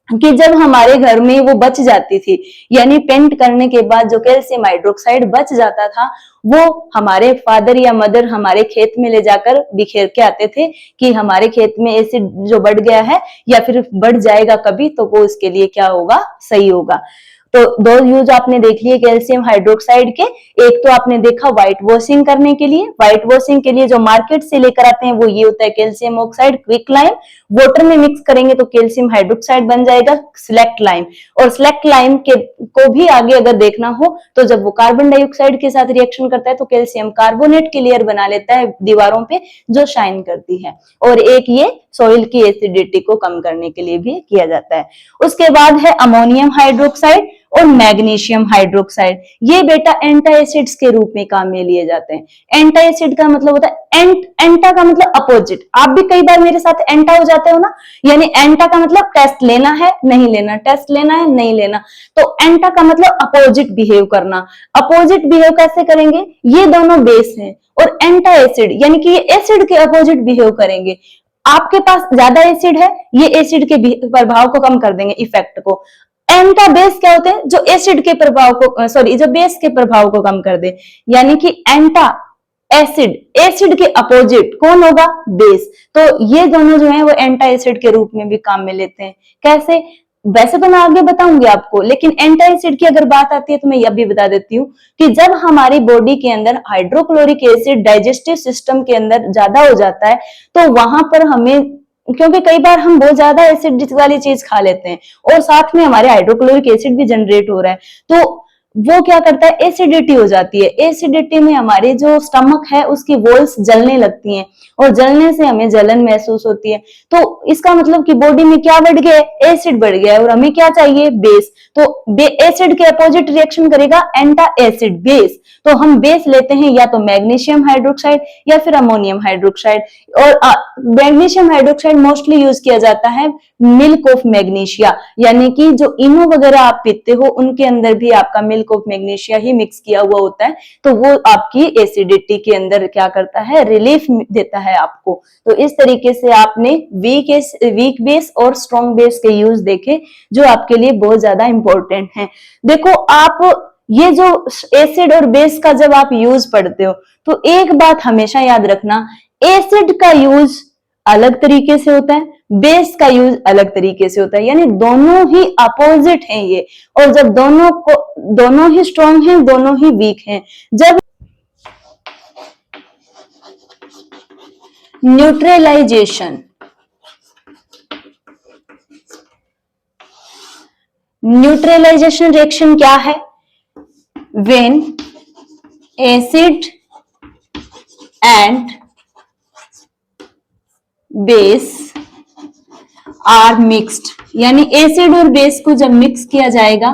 कि जब हमारे घर में वो बच जाती थी, यानी पेंट करने के बाद जो कैल्शियम हाइड्रोक्साइड बच जाता था, वो हमारे फादर या मदर हमारे खेत में ले जाकर बिखेर के आते थे कि हमारे खेत में एसिड जो बढ़ गया है या फिर बढ़ जाएगा कभी, तो वो उसके लिए क्या होगा, सही होगा। तो दो यूज आपने देख लिए कैल्शियम हाइड्रोक्साइड के। एक तो आपने देखा व्हाइट वॉशिंग करने के लिए, व्हाइट वॉशिंग के लिए जो मार्केट से लेकर आते हैं वो ये होता है calcium oxide quick lime. Water में मिक्स करेंगे तो कैल्शियम हाइड्रोक्साइड बन जाएगा स्लेक्ट लाइम। और स्लेक्ट लाइम के को भी आगे अगर देखना हो तो जब वो कार्बन डाइऑक्साइड के साथ रिएक्शन करता है तो कैल्शियम कार्बोनेट की लेयर बना लेता है दीवारों पे, जो शाइन करती है। और एक ये सॉइल की एसिडिटी को कम करने के लिए भी किया जाता है। उसके बाद है अमोनियम हाइड्रोक्साइड। और मैग्नीशियम हाइड्रोक्साइड, ये बेटा एंटा एसिड्स के रूप में काम में लिए जाते हैं। एंटा एसिड का मतलब होता है एंटा का मतलब अपोजिट। आप भी कई बार मेरे साथ एंटा हो जाते हो ना, यानी एंटा का मतलब टेस्ट लेना है नहीं लेना, टेस्ट लेना है नहीं लेना। तो एंटा का मतलब अपोजिट बिहेव करना। अपोजिट बिहेव कैसे करेंगे, ये दोनों बेस हैं और एंटा एसिड यानी कि ये एसिड के अपोजिट बिहेव करेंगे। आपके पास ज्यादा एसिड है, ये एसिड के प्रभाव को कम कर देंगे, इफेक्ट को। एंटा बेस क्या होते हैं, जो एसिड के प्रभाव को जो बेस के प्रभाव को कम कर दे, यानी कि एंटा एसिड, एसिड के अपोजिट कौन होगा, बेस। तो ये दोनों जो है वो एंटा एसिड के रूप में भी काम में लेते हैं। कैसे, वैसे तो मैं आगे बताऊंगी आपको, लेकिन एंटा एसिड की अगर बात आती है तो मैं यह भी बता देती हूँ कि जब हमारी बॉडी के अंदर हाइड्रोक्लोरिक एसिड डाइजेस्टिव सिस्टम के अंदर ज्यादा हो जाता है, तो वहां पर हमें, क्योंकि कई बार हम बहुत ज्यादा एसिड वाली चीज खा लेते हैं और साथ में हमारे हाइड्रोक्लोरिक एसिड भी जनरेट हो रहा है, तो वो क्या करता है, एसिडिटी हो जाती है। एसिडिटी में हमारे जो स्टमक है उसकी वॉल्स जलने लगती हैं और जलने से हमें जलन महसूस होती है। तो इसका मतलब कि बॉडी में क्या बढ़ गया है, एसिड बढ़ गया है और हमें क्या चाहिए, बेस। तो एसिड के अपोजिट रिएक्शन करेगा एंटा एसिड, बेस। तो हम बेस लेते हैं या तो मैग्नीशियम हाइड्रोक्साइड या फिर अमोनियम हाइड्रोक्साइड। और मैग्नीशियम हाइड्रोक्साइड मोस्टली यूज किया जाता है मिल्क ऑफ मैग्नीशिया, यानी कि जो इनो वगैरह आप पीते हो उनके अंदर भी आपका milk of magnesia he mix किया हुआ होता है, तो वो आपकी एसिडिटी के अंदर क्या करता है, रिलीफ देता है आपको। तो इस तरीके से आपने वीक बेस और स्ट्रॉन्ग बेस के यूज देखे, जो आपके लिए बहुत ज्यादा इंपॉर्टेंट है। देखो आप ये जो एसिड और बेस का जब आप यूज पढ़ते हो तो एक बात हमेशा याद रखना, एसिड का यूज अलग तरीके से होता है, बेस का यूज अलग तरीके से होता है, यानी दोनों ही अपोजिट हैं ये। और जब दोनों ही स्ट्रॉन्ग हैं, दोनों ही वीक हैं। जब न्यूट्रलाइजेशन, न्यूट्रलाइजेशन रिएक्शन क्या है, when acid and base are mixed, यानी एसिड और बेस को जब मिक्स किया जाएगा,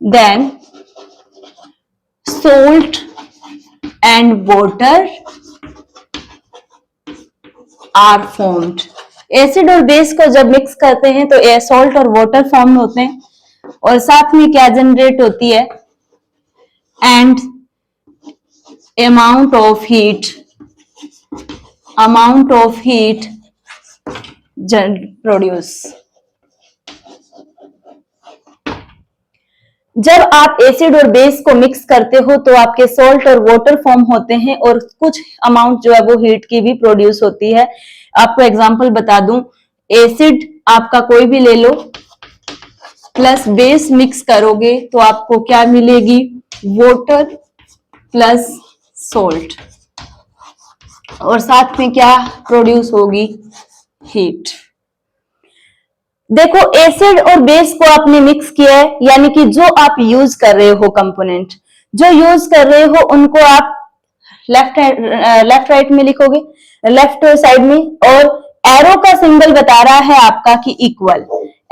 then salt and water are formed। Acid और बेस को जब मिक्स करते हैं तो सॉल्ट और वाटर फॉर्म होते हैं और साथ में क्या जनरेट होती है, and amount of heat produce। जब आप एसिड और बेस को मिक्स करते हो तो आपके सॉल्ट और वाटर फॉर्म होते हैं और कुछ अमाउंट जो है वो हीट की भी प्रोड्यूस होती है। आपको एग्जांपल बता दूं, एसिड आपका कोई भी ले लो प्लस बेस मिक्स करोगे तो आपको क्या मिलेगी, वाटर प्लस सॉल्ट, और साथ में क्या प्रोड्यूस होगी, हीट। देखो एसिड और बेस को आपने मिक्स किया है, यानी कि जो आप यूज कर रहे हो कंपोनेंट, जो यूज कर रहे हो उनको आप लेफ्ट राइट में लिखोगे, लेफ्ट साइड में, और एरो का सिंबल बता रहा है आपका कि इक्वल।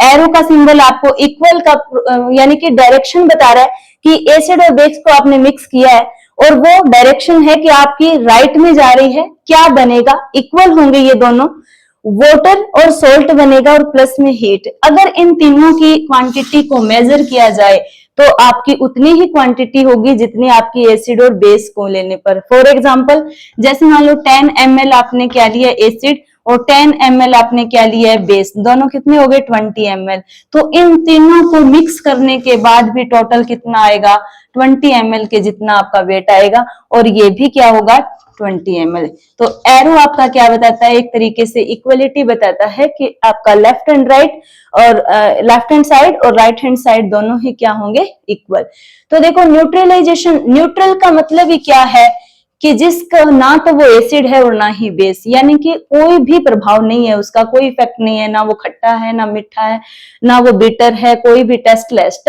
एरो का सिंबल आपको इक्वल का यानी कि डायरेक्शन बता रहा है कि एसिड और बेस को आपने मिक्स किया है और वो डायरेक्शन है कि आपकी राइट में जा रही है। क्या बनेगा, इक्वल होंगे ये दोनों, वाटर और सोल्ट बनेगा और प्लस में हीट। अगर इन तीनों की क्वांटिटी को मेजर किया जाए तो आपकी उतनी ही क्वांटिटी होगी जितनी आपकी एसिड और बेस को लेने पर। फॉर एग्जांपल, जैसे मान लो 10 ml आपने क्या लिया एसिड और 10 ml आपने क्या लिया है बेस, दोनों कितने हो गए 20 ml। तो इन तीनों को मिक्स करने के बाद भी टोटल कितना आएगा, 20 ml के जितना आपका वेट आएगा, और ये भी क्या होगा 20 ml। तो एरो आपका क्या बताता है, एक तरीके से इक्वलिटी बताता है कि आपका लेफ्ट एंड राइट और लेफ्ट हैंड साइड और राइट हैंड साइड दोनों ही क्या होंगे, इक्वल। तो देखो न्यूट्रलाइजेशन, न्यूट्रल का मतलब ही क्या है कि जिसका ना तो वो एसिड है और ना ही बेस, यानी कि कोई भी प्रभाव नहीं है उसका, कोई इफेक्ट नहीं है, ना वो खट्टा है ना मीठा है ना वो बिटर है, कोई भी टेस्टलेस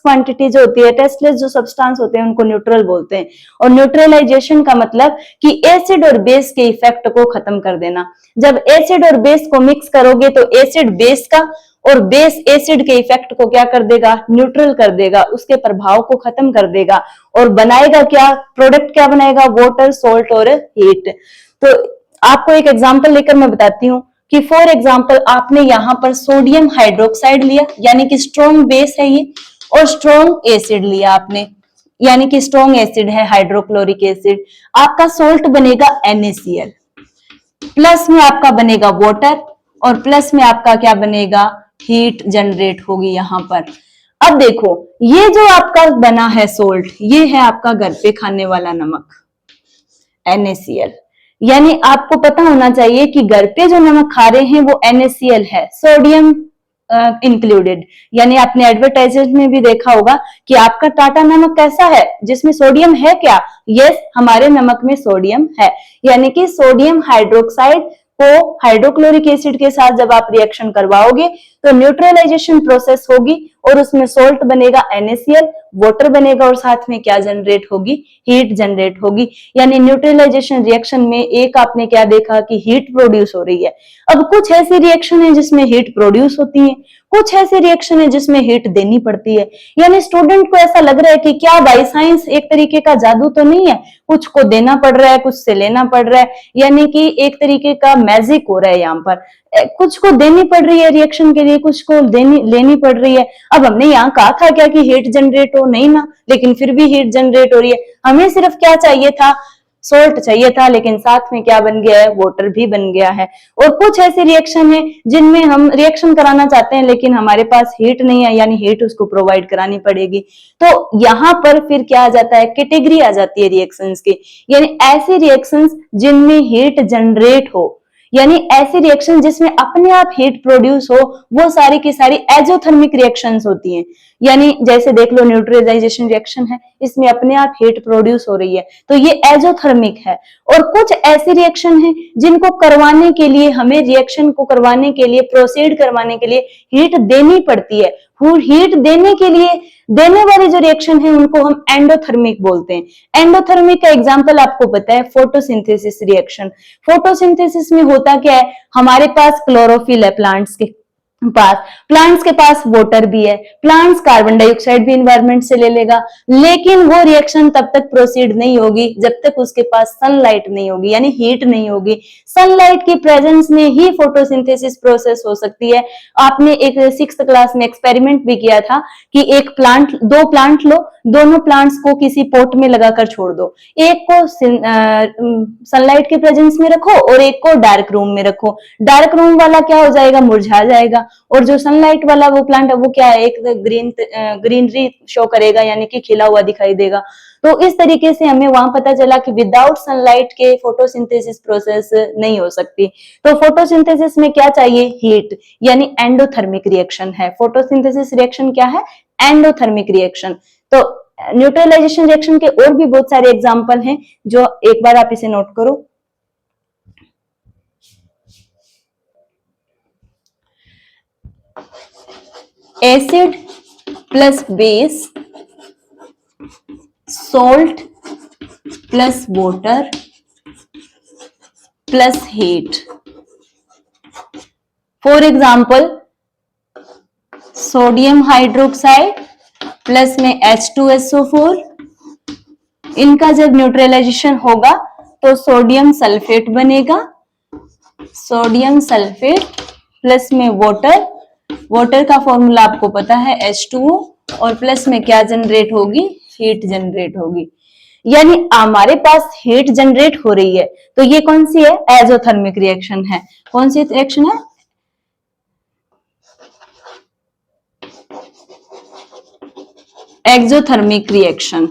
क्वांटिटी जो होती है, टेस्टलेस जो सब्सटेंस होते हैं उनको न्यूट्रल बोलते हैं। और न्यूट्रलाइजेशन का मतलब कि एसिड और बेस के इफेक्ट को खत्म कर देना। जब एसिड और बेस को मिक्स करोगे तो एसिड बेस का और बेस एसिड के इफेक्ट को क्या कर देगा, न्यूट्रल कर देगा, उसके प्रभाव को खत्म कर देगा और बनाएगा क्या, प्रोडक्ट क्या बनाएगा, वाटर, सॉल्ट और हीट। तो आपको एक एग्जांपल लेकर मैं बताती हूँ कि फॉर एग्जांपल आपने यहाँ पर सोडियम हाइड्रोक्साइड लिया, यानी कि स्ट्रॉन्ग बेस है ये, और स्ट्रॉन्ग एसिड लिया आपने, यानी कि स्ट्रॉन्ग एसिड है हाइड्रोक्लोरिक एसिड। आपका सोल्ट बनेगा NaCl, प्लस में आपका बनेगा वाटर, और प्लस में आपका क्या बनेगा, हीट जनरेट होगी यहाँ पर। अब देखो ये जो आपका बना है सोल्ट, ये है आपका घर पे खाने वाला नमक NaCl, यानी आपको पता होना चाहिए कि घर पे जो नमक खा रहे हैं वो NaCl है, सोडियम इंक्लूडेड। यानी आपने एडवर्टाइजमेंट में भी देखा होगा कि आपका टाटा नमक कैसा है, जिसमें सोडियम है क्या, यस, हमारे नमक में सोडियम है। यानी कि सोडियम हाइड्रोक्साइड को हाइड्रोक्लोरिक एसिड के साथ जब आप रिएक्शन करवाओगे तो न्यूट्रलाइजेशन प्रोसेस होगी और उसमें सोल्ट बनेगा NaCl, वाटर बनेगा और साथ में क्या जनरेट होगी, हीट जनरेट होगी। यानी न्यूट्रलाइजेशन रिएक्शन में एक आपने क्या देखा कि हीट प्रोड्यूस हो रही है। अब कुछ ऐसी रिएक्शन है जिसमें हीट प्रोड्यूस होती है, कुछ ऐसी रिएक्शन है जिसमें हीट देनी पड़ती है। यानी स्टूडेंट को ऐसा लग रहा है कि क्या भाई साइंस एक तरीके का जादू तो नहीं है, कुछ को देना पड़ रहा है, कुछ से लेना पड़ रहा है, यानी कि एक तरीके का मैजिक हो रहा है यहाँ पर। कुछ को देनी पड़ रही है रिएक्शन के लिए, कुछ को लेनी पड़ रही है। अब हमने यहाँ कहा था क्या कि हीट जनरेट हो, नहीं ना, लेकिन फिर भी हीट जनरेट हो रही है। हमें सिर्फ क्या चाहिए था, सोल्ट चाहिए था, लेकिन साथ में क्या बन गया है, वाटर भी बन गया है। और कुछ ऐसी रिएक्शन है जिनमें हम रिएक्शन कराना चाहते हैं लेकिन हमारे पास हीट नहीं है, यानी हीट उसको प्रोवाइड करानी पड़ेगी। तो यहाँ पर फिर क्या आ जाता है, कैटेगरी आ जाती है रिएक्शंस की, यानी ऐसी रिएक्शंस जिनमें हीट जनरेट हो, यानी ऐसी रिएक्शन जिसमें अपने आप हीट प्रोड्यूस हो, वो सारी की सारी एजोथर्मिक रिएक्शंस होती हैं। यानी जैसे देख लो न्यूट्रलाइजेशन रिएक्शन है, इसमें अपने आप हीट प्रोड्यूस हो रही है, तो ये एजोथर्मिक है। और कुछ ऐसी रिएक्शन है जिनको करवाने के लिए, हमें रिएक्शन को करवाने के लिए, प्रोसीड करवाने के लिए हीट देनी पड़ती है। हीट देने के लिए देने वाली जो रिएक्शन है उनको हम एंडोथर्मिक बोलते हैं। एंडोथर्मिक का एग्जांपल आपको पता है, फोटोसिंथेसिस रिएक्शन। फोटोसिंथेसिस में होता क्या है, हमारे पास क्लोरोफिल है प्लांट्स के पास वाटर भी है, प्लांट्स कार्बन डाइऑक्साइड भी इन्वायरमेंट से ले लेगा, लेकिन वो रिएक्शन तब तक प्रोसीड नहीं होगी जब तक उसके पास सनलाइट नहीं होगी, यानी हीट नहीं होगी। सनलाइट की प्रेजेंस में ही फोटोसिंथेसिस प्रोसेस हो सकती है। आपने एक 6th क्लास में एक्सपेरिमेंट भी किया था कि दो प्लांट लो, दोनों प्लांट्स को किसी पॉट में लगाकर छोड़ दो, एक को सनलाइट के प्रेजेंस में रखो और एक को डार्क रूम में रखो। डार्क रूम वाला क्या हो जाएगा, मुरझा जाएगा, और जो सनलाइट वाला वो प्लांट है वो क्या है, एक ग्रीनरी शो करेगा, यानी कि खिला हुआ दिखाई देगा। तो इस तरीके से हमें वहां पता चला कि विदाउट सनलाइट के फोटोसिंथेसिस प्रोसेस नहीं हो सकती। तो फोटोसिंथेसिस में क्या चाहिए, हीट, यानी एंडोथर्मिक रिएक्शन है। फोटोसिंथेसिस रिएक्शन क्या है, एंडोथर्मिक रिएक्शन। तो न्यूट्रलाइजेशन रिएक्शन के और भी बहुत सारे एग्जांपल हैं, जो एक बार आप इसे नोट करो। Acid plus base, salt plus water plus heat. For example sodium hydroxide plus में H2SO4, इनका जब न्यूट्रलाइजेशन होगा तो सोडियम सल्फेट बनेगा, सोडियम सल्फेट प्लस में वाटर, वाटर का फॉर्मूला आपको पता है H2O, और प्लस में क्या जनरेट होगी, हीट जनरेट होगी। यानी हमारे पास हीट जनरेट हो रही है, तो ये कौन सी है, एजोथर्मिक रिएक्शन है। कौन सी रिएक्शन है, एक्सोथर्मिक रिएक्शन।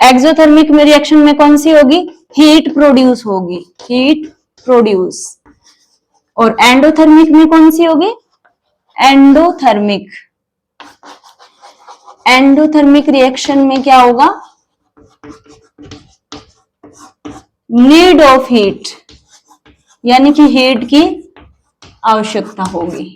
एक्सोथर्मिक में रिएक्शन में कौन सी होगी, हीट प्रोड्यूस होगी, हीट प्रोड्यूस। और एंडोथर्मिक में कौन सी होगी, एंडोथर्मिक। एंडोथर्मिक रिएक्शन में क्या होगा, नीड ऑफ हीट, यानी कि हीट की आवश्यकता होगी।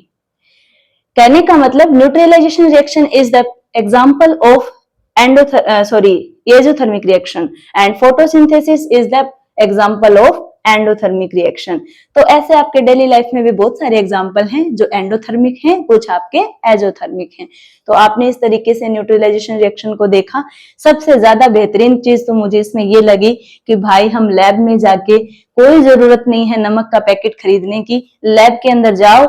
कहने का मतलब neutralisation reaction is the example of exothermic reaction and photosynthesis is the example of endothermic reaction. तो ऐसे आपके डेली लाइफ में भी बहुत सारे एग्जांपल हैं जो एंडोथर्मिक हैं, कुछ आपके एजोथर्मिक हैं। तो आपने इस तरीके से न्यूट्रलाइजेशन रिएक्शन को देखा। सबसे ज्यादा बेहतरीन चीज तो मुझे इसमें ये लगी कि भाई हम लैब में जाके कोई जरूरत नहीं है नमक का पैकेट खरीदने की। लैब के अंदर जाओ,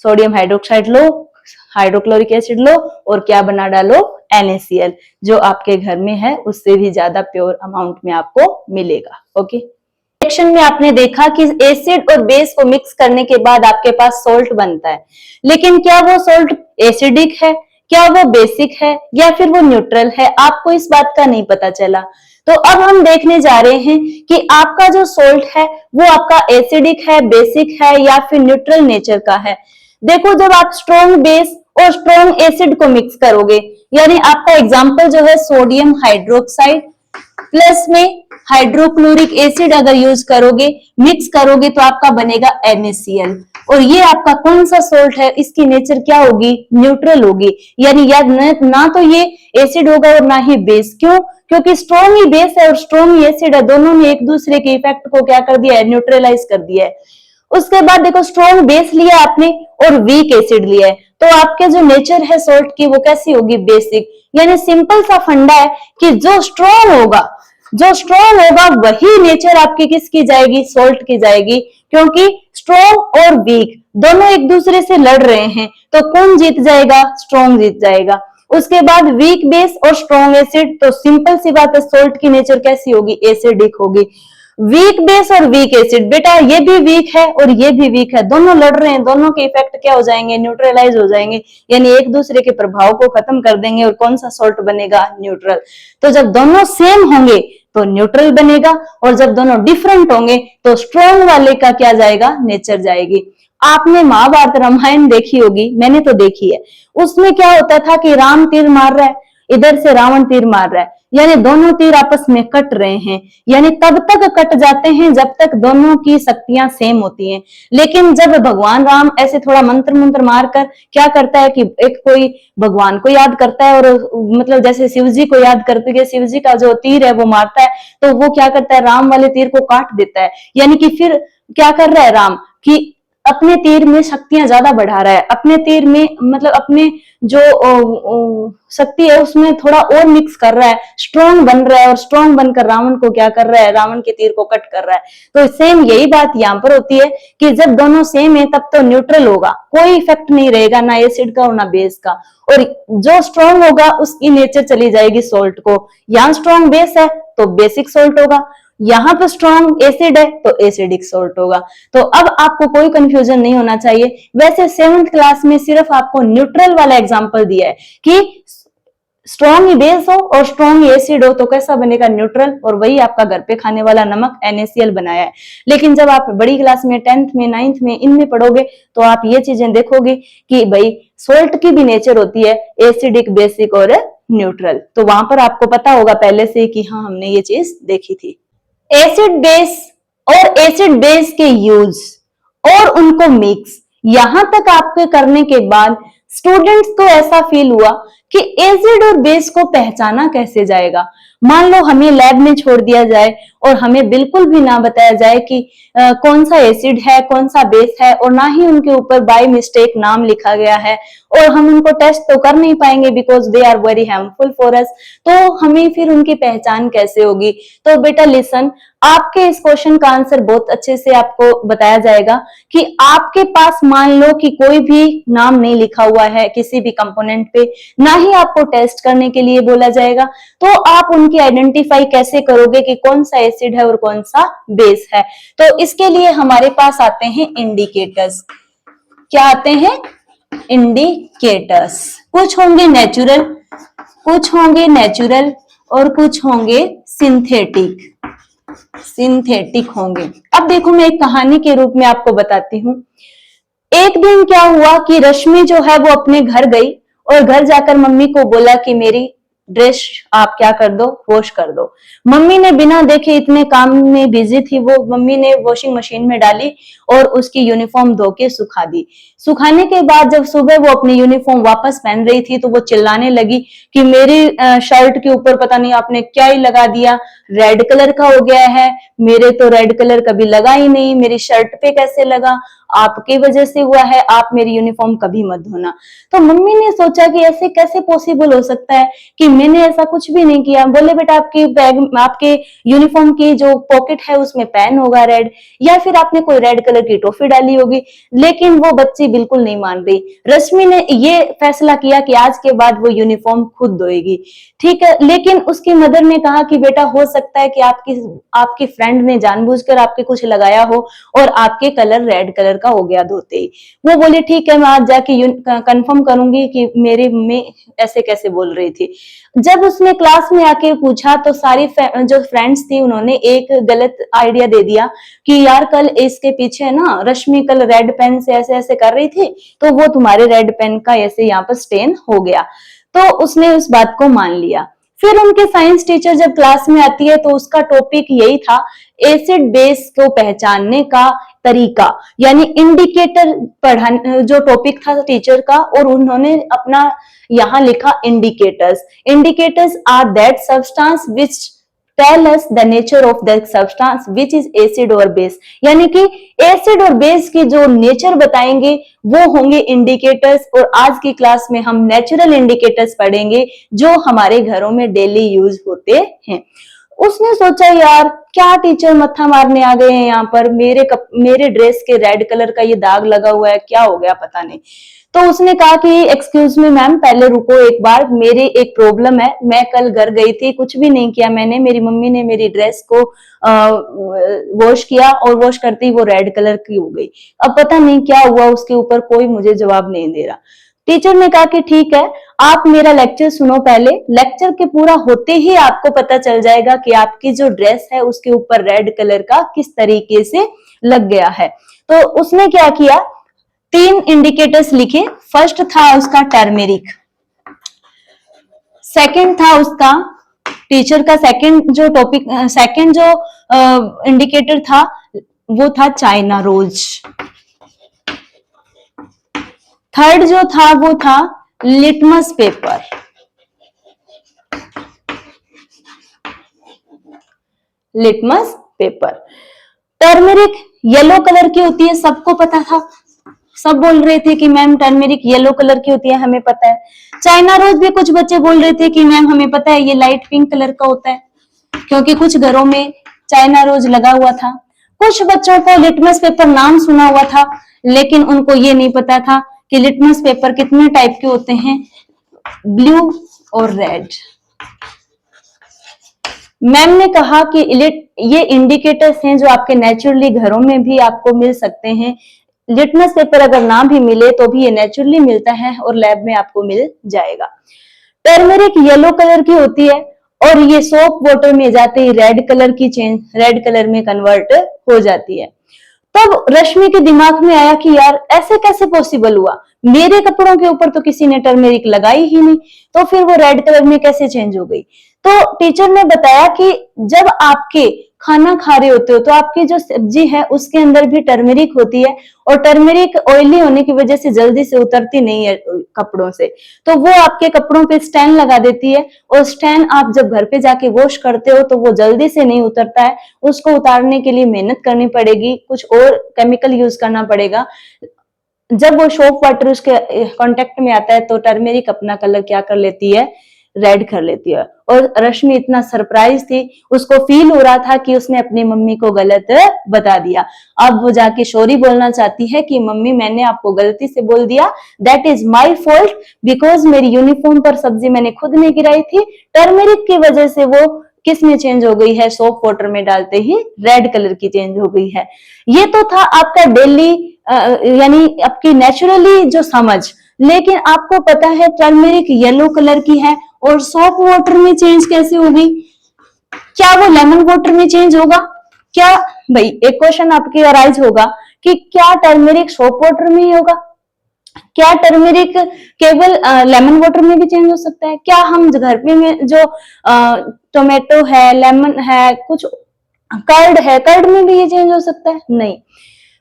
सोडियम हाइड्रोक्साइड लो, हाइड्रोक्लोरिक एसिड लो और क्या बना डालो, NaCl, जो आपके घर में है उससे भी ज्यादा प्योर अमाउंट में आपको मिलेगा। ओके, रिएक्शन में आपने देखा कि एसिड और बेस को मिक्स करने के बाद आपके पास सोल्ट बनता है, लेकिन क्या वो सोल्ट एसिडिक है, क्या वो बेसिक है या फिर वो न्यूट्रल है, आपको इस बात का नहीं पता चला। तो अब हम देखने जा रहे हैं कि आपका जो सोल्ट है वो आपका एसिडिक है, बेसिक है या फिर न्यूट्रल नेचर का है। देखो, जब आप स्ट्रॉन्ग बेस और स्ट्रॉन्ग एसिड को मिक्स करोगे, यानी आपका एग्जांपल जो है सोडियम हाइड्रोक्साइड प्लस में हाइड्रोक्लोरिक एसिड अगर यूज करोगे, मिक्स करोगे तो आपका बनेगा NaCl। और ये आपका कौन सा सोल्ट है, इसकी नेचर क्या होगी, न्यूट्रल होगी। यानी याद ना तो ये एसिड होगा और ना ही बेस। क्यों? क्योंकि स्ट्रॉन्ग ही बेस है और स्ट्रॉन्ग ही एसिड है, दोनों ने एक दूसरे के इफेक्ट को क्या कर दिया है, न्यूट्रलाइज कर दिया है। उसके बाद देखो, स्ट्रॉन्ग बेस लिया आपने और वीक एसिड लिया है, तो आपके जो नेचर है सोल्ट की वो कैसी होगी, बेसिक। यानी सिंपल सा फंडा है कि जो स्ट्रॉन्ग होगा वही नेचर आपकी किसकी जाएगी, सोल्ट की जाएगी। क्योंकि स्ट्रॉन्ग और वीक दोनों एक दूसरे से लड़ रहे हैं, तो कौन जीत जाएगा, स्ट्रॉन्ग जीत जाएगा। उसके बाद वीक बेस और स्ट्रॉन्ग एसिड, तो सिंपल सी बात है सोल्ट की नेचर कैसी होगी, एसिडिक होगी। वीक बेस और वीक एसिड, बेटा ये भी वीक है और ये भी वीक है, दोनों लड़ रहे हैं, दोनों के इफेक्ट क्या हो जाएंगे, न्यूट्रलाइज हो जाएंगे, यानी एक दूसरे के प्रभाव को खत्म कर देंगे और कौन सा सॉल्ट बनेगा, न्यूट्रल। तो जब दोनों सेम होंगे तो न्यूट्रल बनेगा और जब दोनों डिफरेंट होंगे तो स्ट्रॉन्ग वाले का क्या जाएगा, नेचर जाएगी। आपने महाभारत रामायण देखी होगी, मैंने तो देखी है। उसमें क्या होता था कि राम तीर मार रहा है, इधर से रावण तीर मार रहा है, यानी दोनों तीर आपस में कट रहे हैं, यानी तब तक कट जाते हैं जब तक दोनों की शक्तियां सेम होती हैं। लेकिन जब भगवान राम ऐसे थोड़ा मंत्र मंत्र मारकर क्या करता है कि एक कोई भगवान को याद करता है और मतलब जैसे शिव जी को याद करते, शिव जी का जो तीर है वो मारता है, तो वो क्या करता है, राम वाले तीर को काट देता है। यानी कि फिर क्या कर रहा है राम कि अपने तीर में शक्तियां ज्यादा बढ़ा रहा है, अपने तीर में मतलब अपने जो शक्ति है उसमें थोड़ा और मिक्स कर रहा है, स्ट्रॉन्ग बन रहा है और स्ट्रॉन्ग बनकर रावण को क्या कर रहा है, रावण के तीर को कट कर रहा है। तो सेम यही बात यहाँ पर होती है कि जब दोनों सेम है तब तो न्यूट्रल होगा, कोई इफेक्ट नहीं रहेगा ना एसिड का और ना बेस का, और जो स्ट्रॉन्ग होगा उसकी नेचर चली जाएगी सोल्ट को। यहाँ स्ट्रॉन्ग बेस है तो बेसिक सोल्ट होगा, यहाँ पे स्ट्रॉन्ग एसिड है तो एसिडिक सोल्ट होगा। तो अब आपको कोई कंफ्यूजन नहीं होना चाहिए। वैसे 7th क्लास में सिर्फ आपको न्यूट्रल वाला एग्जांपल दिया है कि स्ट्रॉन्ग बेस हो और स्ट्रॉन्ग एसिड हो तो कैसा बनेगा, न्यूट्रल, और वही आपका घर पे खाने वाला नमक NaCl बनाया है। लेकिन जब आप बड़ी क्लास में 10th में 9th में इनमें पढ़ोगे तो आप ये चीजें देखोगे कि भाई सोल्ट की भी नेचर होती है एसिडिक, बेसिक और न्यूट्रल। तो वहां पर आपको पता होगा पहले से कि हाँ हमने ये चीज देखी थी। एसिड बेस और एसिड बेस के यूज और उनको मिक्स यहां तक आपके करने के बाद स्टूडेंट्स को ऐसा फील हुआ कि एसिड और बेस को पहचाना कैसे जाएगा। मान लो हमें लैब में छोड़ दिया जाए और हमें बिल्कुल भी ना बताया जाए कि कौन सा एसिड है कौन सा बेस है, और ना ही उनके ऊपर बाय मिस्टेक नाम लिखा गया है, और हम उनको टेस्ट तो कर नहीं पाएंगे because they are very harmful for us. तो हमें फिर उनकी पहचान कैसे होगी। तो बेटा लिसन, आपके इस क्वेश्चन का आंसर बहुत अच्छे से आपको बताया जाएगा कि आपके पास मान लो कि कोई भी नाम नहीं लिखा हुआ है किसी भी कंपोनेंट पे, ना ही आपको टेस्ट करने के लिए बोला जाएगा, तो आप उनकी आइडेंटिफाई कैसे करोगे कि कौन सा एसिड है और कौन सा बेस है। तो इसके लिए हमारे पास आते हैं इंडिकेटर्स। क्या आते हैं, इंडिकेटर्स। कुछ होंगे नेचुरल और कुछ होंगे सिंथेटिक होंगे। अब देखो मैं एक कहानी के रूप में आपको बताती हूँ। एक दिन क्या हुआ कि रश्मि जो है वो अपने घर गई और घर जाकर मम्मी को बोला कि मेरी ड्रेस आप क्या कर दो, वॉश कर दो। मम्मी ने बिना देखे, इतने काम में बिजी थी वो, मम्मी ने वॉशिंग मशीन में डाली और उसकी यूनिफॉर्म धो के सुखा दी। सुखाने के बाद जब सुबह वो अपनी यूनिफॉर्म वापस पहन रही थी तो वो चिल्लाने लगी कि मेरी शर्ट के ऊपर पता नहीं आपने क्या ही लगा दिया, रेड कलर का हो गया है, मेरे तो रेड कलर कभी लगा ही नहीं, मेरी शर्ट पे कैसे लगा, आपकी वजह से हुआ है, आप मेरी यूनिफॉर्म कभी मत धोना। तो मम्मी ने सोचा कि ऐसे कैसे पॉसिबल हो सकता है कि मैंने ऐसा कुछ भी नहीं किया। बोले बेटा आपकी बैग, आपके यूनिफॉर्म की जो पॉकेट है उसमें पेन होगा रेड, या फिर आपने कोई रेड कलर की टॉफी डाली होगी। लेकिन वो बच्ची बिल्कुल नहीं मान रही। रश्मि ने ये फैसला किया कि आज के बाद वो यूनिफॉर्म खुद धोएगी। ठीक है, लेकिन उसकी मदर ने कहा कि बेटा हो सकता है कि आपकी फ्रेंड ने जानबूझकर आपके कुछ लगाया हो और आपके कलर रेड कलर का हो गया धोते ही। वो बोली ठीक है, मैं आज जाके कंफर्म करूंगी कि मेरी मम्मी ऐसे कैसे बोल रही थी। जब उसने क्लास में आके पूछा तो सारी जो फ्रेंड्स थी उन्होंने एक गलत आइडिया दे दिया कि यार कल इसके पीछे ना रश्मि कल रेड पेन से ऐसे ऐसे कर रही थी तो वो तुम्हारे रेड पेन का ऐसे यहाँ पर स्टेन हो गया। तो उसने उस बात को मान लिया। फिर उनके साइंस टीचर जब क्लास में आती है तो उसका टॉपिक यही था, एसिड बेस को पहचानने का तरीका, यानी इंडिकेटर पढ़ाने जो टॉपिक था टीचर का, और उन्होंने अपना यहाँ लिखा indicators. Indicators are that substance which tell us the nature of the substance which is acid और बेस, यानी कि एसिड और बेस की जो नेचर बताएंगे वो होंगे इंडिकेटर्स। और आज की क्लास में हम नेचुरल इंडिकेटर्स पढ़ेंगे जो हमारे घरों में डेली यूज होते हैं। उसने सोचा यार क्या टीचर मत्था मारने आ गए हैं यहाँ पर, मेरे ड्रेस के रेड कलर का ये दाग लगा हुआ है, क्या हो गया पता नहीं। तो उसने कहा कि एक्सक्यूज मी मैम, पहले रुको एक बार, मेरी एक प्रॉब्लम है। मैं कल घर गई थी, कुछ भी नहीं किया मैंने, मेरी मम्मी ने मेरी ड्रेस को वॉश किया और वॉश करते ही वो रेड कलर की हो गई। अब पता नहीं क्या हुआ उसके ऊपर, कोई मुझे जवाब नहीं दे रहा। टीचर ने कहा कि ठीक है, आप मेरा लेक्चर सुनो पहले, लेक्चर के पूरा होते ही आपको पता चल जाएगा कि आपकी जो ड्रेस है उसके ऊपर रेड कलर का किस तरीके से लग गया है। तो उसने क्या किया, 3 इंडिकेटर्स लिखे। फर्स्ट था उसका टर्मेरिक, सेकंड था उसका टीचर का सेकंड जो इंडिकेटर था वो था चाइना रोज। थर्ड जो था वो था litmus paper. Litmus paper. Turmeric yellow colour की होती है, सबको पता था, सब बोल रहे थे कि मैम टर्मेरिक येलो कलर की होती है, हमें पता है। चाइना रोज भी कुछ बच्चे बोल रहे थे कि मैम हमें पता है ये लाइट पिंक कलर का होता है, क्योंकि कुछ घरों में चाइना रोज लगा हुआ था। कुछ बच्चों को लिटमस पेपर नाम सुना हुआ था, लेकिन उनको ये नहीं पता था कि लिटमस पेपर कितने टाइप के होते हैं, ब्लू और रेड। मैम ने कहा कि ये इंडिकेटर्स हैं जो आपके नेचुरली घरों में भी आपको मिल सकते हैं। लिटमस पेपर अगर ना भी मिले तो भी ये नेचुरली मिलता है और लैब में आपको मिल जाएगा। टर्मरिक येलो कलर की होती है और ये सोप वाटर में जाते ही रेड कलर में कन्वर्ट हो जाती है। तब रश्मि के दिमाग में आया कि यार ऐसे कैसे पॉसिबल हुआ, मेरे कपड़ों के ऊपर तो किसी ने टर्मेरिक लगाई ही नहीं, तो फिर वो रेड कलर में कैसे चेंज हो गई। तो टीचर ने बताया कि जब आपके खाना खा रहे होते हो तो आपकी जो सब्जी है उसके अंदर भी टर्मेरिक होती है, और टर्मेरिक ऑयली होने की वजह से जल्दी से उतरती नहीं है कपड़ों से, तो वो आपके कपड़ों पे स्टैन लगा देती है, और स्टैन आप जब घर पे जाके वॉश करते हो तो वो जल्दी से नहीं उतरता है, उसको उतारने के लिए मेहनत करनी पड़ेगी, कुछ और केमिकल यूज करना पड़ेगा। जब वो सोप वाटर उसके कांटेक्ट में आता है तो टर्मेरिक अपना कलर क्या कर लेती है, रेड कर लेती है। और रश्मि इतना सरप्राइज थी, उसको फील हो रहा था कि उसने अपनी मम्मी को गलत बता दिया। अब वो जाके सॉरी बोलना चाहती है कि मम्मी मैंने आपको गलती से बोल दिया, that is my fault, because मेरी यूनिफॉर्म पर सब्जी मैंने खुद नहीं गिराई थी, टर्मेरिक की वजह से वो किस में चेंज हो गई है, सोप वाटर में डालते ही रेड कलर की चेंज हो गई है। ये तो था आपका डेली यानी आपकी नेचुरली जो समझ, लेकिन आपको पता है टर्मेरिक येलो कलर की है और सोप वाटर में चेंज कैसे होगी, क्या वो लेमन वाटर में चेंज होगा क्या? भाई एक क्वेश्चन आपके अराइज होगा कि क्या टर्मेरिक सोप वाटर में ही होगा? क्या टर्मरिक केवल लेमन वाटर में भी चेंज हो सकता है? क्या हम घर पे में जो टोमेटो है, लेमन है, कुछ कर्ड है, कर्ड में भी ये चेंज हो सकता है? नहीं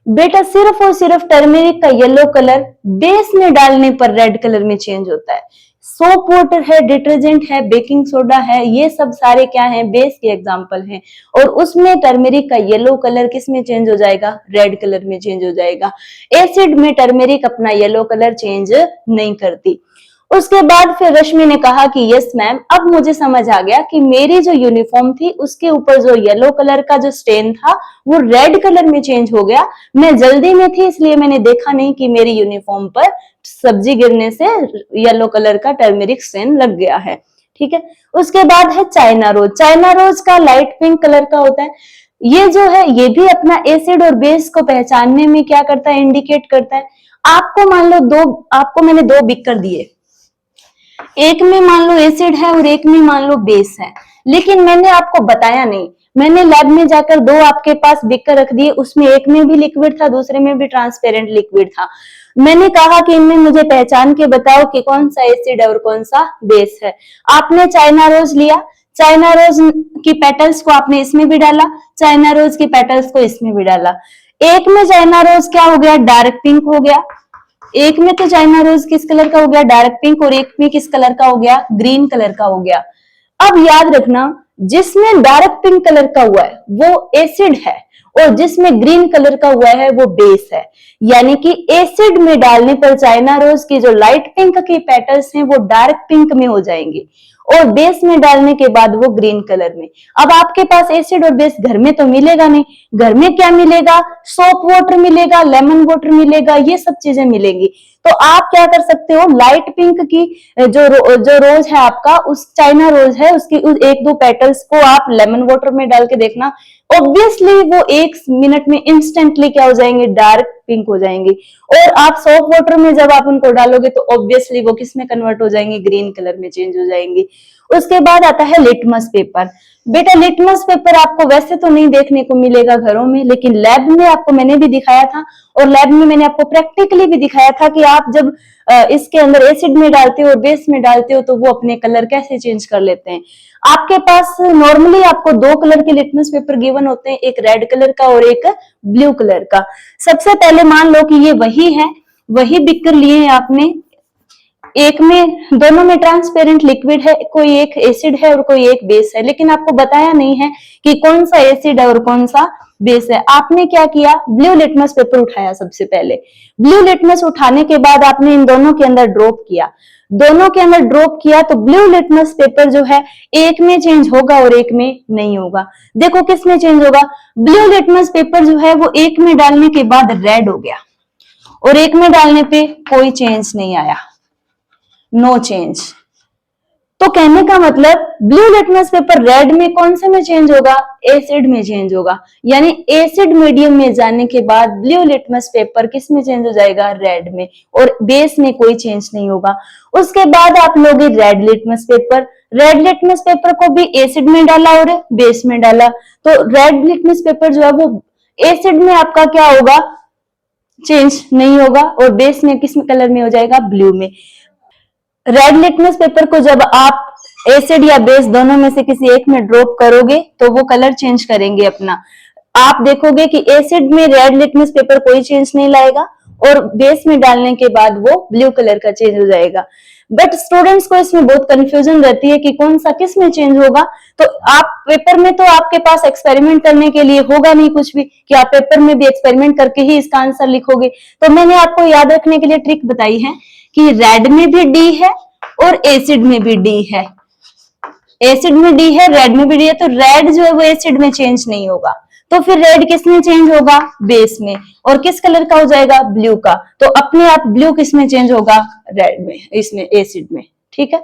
बेटा, सिर्फ और सिर्फ टर्मेरिक का येलो कलर बेस में डालने पर रेड कलर में चेंज होता है। सोप वाटर है, डिटर्जेंट है, बेकिंग सोडा है, ये सब सारे क्या हैं? बेस के एग्जांपल हैं। और उसमें टर्मेरिक का येलो कलर किस में चेंज हो जाएगा? रेड कलर में चेंज हो जाएगा। एसिड में टर्मेरिक अपना येलो कलर चेंज नहीं करती। उसके बाद फिर रश्मि ने कहा कि यस मैम, अब मुझे समझ आ गया कि मेरी जो यूनिफॉर्म थी उसके ऊपर जो येलो कलर का जो स्टेन था वो रेड कलर में चेंज हो गया। मैं जल्दी में थी इसलिए मैंने देखा नहीं कि मेरी यूनिफॉर्म पर सब्जी गिरने से येलो कलर का टर्मेरिक स्टेन लग गया है। ठीक है। उसके बाद है चाइना रोज। चाइना रोज का लाइट पिंक कलर का होता है। ये जो है ये भी अपना एसिड और बेस को पहचानने में क्या करता है? इंडिकेट करता है। आपको मान लो आपको मैंने दो बिकर दिए, एक में मान लो एसिड है और एक में मान लो बेस है, लेकिन मैंने आपको बताया नहीं। मैंने लैब में जाकर दो आपके पास बीकर रख दिए, उसमें एक में भी लिक्विड था, दूसरे में भी ट्रांसपेरेंट लिक्विड था। मैंने कहा कि इनमें मुझे पहचान के बताओ कि कौन सा एसिड है और कौन सा बेस है। आपने चाइना रोज लिया, चाइना रोज की पेटल्स को आपने इसमें भी डाला, चाइना रोज की पेटल्स को इसमें भी डाला। एक में चाइना रोज क्या हो गया? डार्क पिंक हो गया। एक में तो चाइना रोज किस कलर का हो गया? Dark pink. और एक में किस कलर का हो गया? ग्रीन कलर का हो गया। अब याद रखना, जिसमें डार्क पिंक कलर का हुआ है वो एसिड है और जिसमें ग्रीन कलर का हुआ है वो बेस है। यानी कि एसिड में डालने पर चाइना रोज की जो लाइट पिंक की पेटल्स हैं वो डार्क पिंक में हो जाएंगी और बेस में डालने के बाद वो ग्रीन कलर में। अब आपके पास एसिड और बेस घर में तो मिलेगा नहीं, घर में क्या मिलेगा? सोप वाटर मिलेगा, लेमन वाटर मिलेगा, ये सब चीजें मिलेंगी। तो आप क्या कर सकते हो? लाइट पिंक की जो रोज है आपका, उस चाइना रोज है उसकी एक दो पेटल्स को आप लेमन वाटर में डाल के देखना, ऑब्वियसली वो 1 मिनट में इंस्टेंटली क्या हो जाएंगे? डार्क पिंक हो जाएंगे। और आप सोप वाटर में जब आप उनको डालोगे तो ऑब्वियसली वो किस में कन्वर्ट हो जाएंगे? ग्रीन कलर में चेंज हो जाएंगे। उसके बाद आता है लिटमस पेपर। बेटा लिटमस पेपर आपको वैसे तो नहीं देखने को मिलेगा घरों में, लेकिन लैब में आपको मैंने भी दिखाया था और लैब में मैंने आपको प्रैक्टिकली भी दिखाया था कि आप जब इसके अंदर एसिड में डालते हो और बेस में डालते हो तो वो अपने कलर कैसे चेंज कर लेते हैं। आपके पास नॉर्मली आपको दो कलर के लिटमस पेपर गिवन होते हैं, एक रेड कलर का और एक ब्लू कलर का। सबसे पहले मान लो कि ये वही है, वही बिकर लिए हैं आपने, एक में दोनों में ट्रांसपेरेंट लिक्विड है, कोई एक एसिड है और कोई एक बेस है, लेकिन आपको बताया नहीं है कि कौन सा एसिड है और कौन सा बेस है। आपने क्या किया? ब्लू लिटमस पेपर उठाया। सबसे पहले ब्लू लिटमस उठाने के बाद आपने इन दोनों के अंदर ड्रॉप किया, दोनों के अंदर ड्रॉप किया तो ब्लू लिटमस पेपर जो है एक में चेंज होगा और एक में नहीं होगा। देखो किस में चेंज होगा? ब्लू लिटमस पेपर जो है वो एक में डालने के बाद रेड हो गया और एक में डालने पे कोई चेंज नहीं आया, नो चेंज। तो कहने का मतलब ब्लू लिटमस पेपर रेड में कौन से में चेंज होगा? एसिड में चेंज होगा। यानी एसिड मीडियम में जाने के बाद ब्लू लिटमस पेपर किस में चेंज हो जाएगा? रेड में। और बेस में कोई चेंज नहीं होगा। उसके बाद आप लोगे red litmus paper. Red litmus paper को भी एसिड में डाला और बेस में डाला, तो रेड लिटमस पेपर जो है वो एसिड में आपका क्या होगा? चेंज नहीं होगा और बेस में किस कलर में हो जाएगा? ब्लू में। रेड लिटमस पेपर को जब आप एसिड या बेस दोनों में से किसी एक में ड्रॉप करोगे तो वो कलर चेंज करेंगे अपना। आप देखोगे कि एसिड में रेड लिटमस पेपर कोई चेंज नहीं लाएगा और बेस में डालने के बाद वो ब्लू कलर का चेंज हो जाएगा। बट स्टूडेंट्स को इसमें बहुत कंफ्यूजन रहती है कि कौन सा किस में चेंज होगा। तो आप पेपर में तो आपके पास एक्सपेरिमेंट करने के लिए होगा नहीं कुछ भी कि आप पेपर में भी एक्सपेरिमेंट करके ही इसका आंसर लिखोगे। तो मैंने आपको याद रखने के लिए ट्रिक बताई है कि रेड में भी डी है और एसिड में भी डी है। एसिड में डी है, रेड में भी डी है, तो रेड जो है वो एसिड में चेंज नहीं होगा। तो फिर रेड किस में चेंज होगा? बेस में। और किस कलर का हो जाएगा? ब्लू का। तो अपने आप ब्लू किस में चेंज होगा? रेड में, इसमें एसिड में। ठीक है।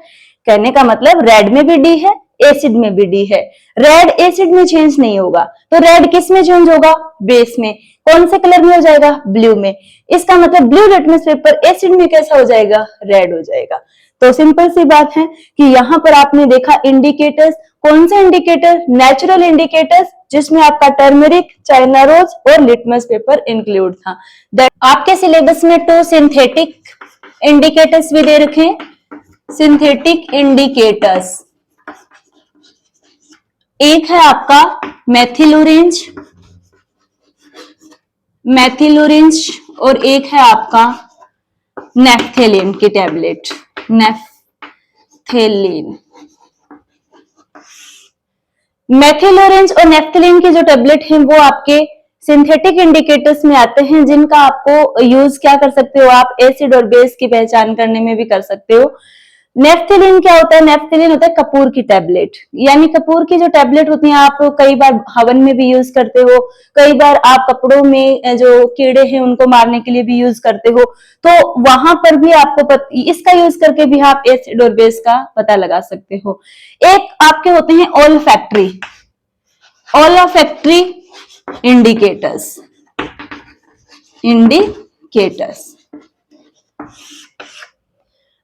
कहने का मतलब रेड में भी डी है, एसिड में भी डी है। रेड एसिड में चेंज नहीं होगा, तो रेड किस में चेंज होगा? बेस में। कौन से कलर में हो जाएगा? ब्लू में। इसका मतलब ब्लू लिटमस पेपर एसिड में कैसा हो जाएगा? रेड हो जाएगा। तो सिंपल सी बात है कि यहाँ पर आपने देखा इंडिकेटर्स। कौन से इंडिकेटर? नेचुरल इंडिकेटर्स, जिसमें आपका टर्मरिक, चाइना रोज और लिटमस पेपर इंक्लूड था। आपके सिलेबस में 2 सिंथेटिक इंडिकेटर्स भी दे रखे हैं, सिंथेटिक इंडिकेटर्स। एक है आपका मेथिल ऑरेंज और एक है आपका नेफ्थेलिन की टैबलेट, नेफ्थेलिन। मेथिल ऑरेंज और नेफ्थेलिन की जो टैबलेट हैं वो आपके सिंथेटिक इंडिकेटर्स में आते हैं, जिनका आपको यूज क्या कर सकते हो आप, एसिड और बेस की पहचान करने में भी कर सकते हो। नेफ्थेलिन क्या होता है, नेफ्थेलिन होता है कपूर की टैबलेट, यानी कपूर की जो टैबलेट होती है आप कई बार हवन में भी यूज करते हो, कई बार आप कपड़ों में जो कीड़े हैं उनको मारने के लिए भी यूज करते हो, तो वहां पर भी आपको इसका यूज करके भी आप एसिड और बेस का पता लगा सकते हो। एक आपके होते हैं ओल्फैक्टरी इंडिकेटर्स।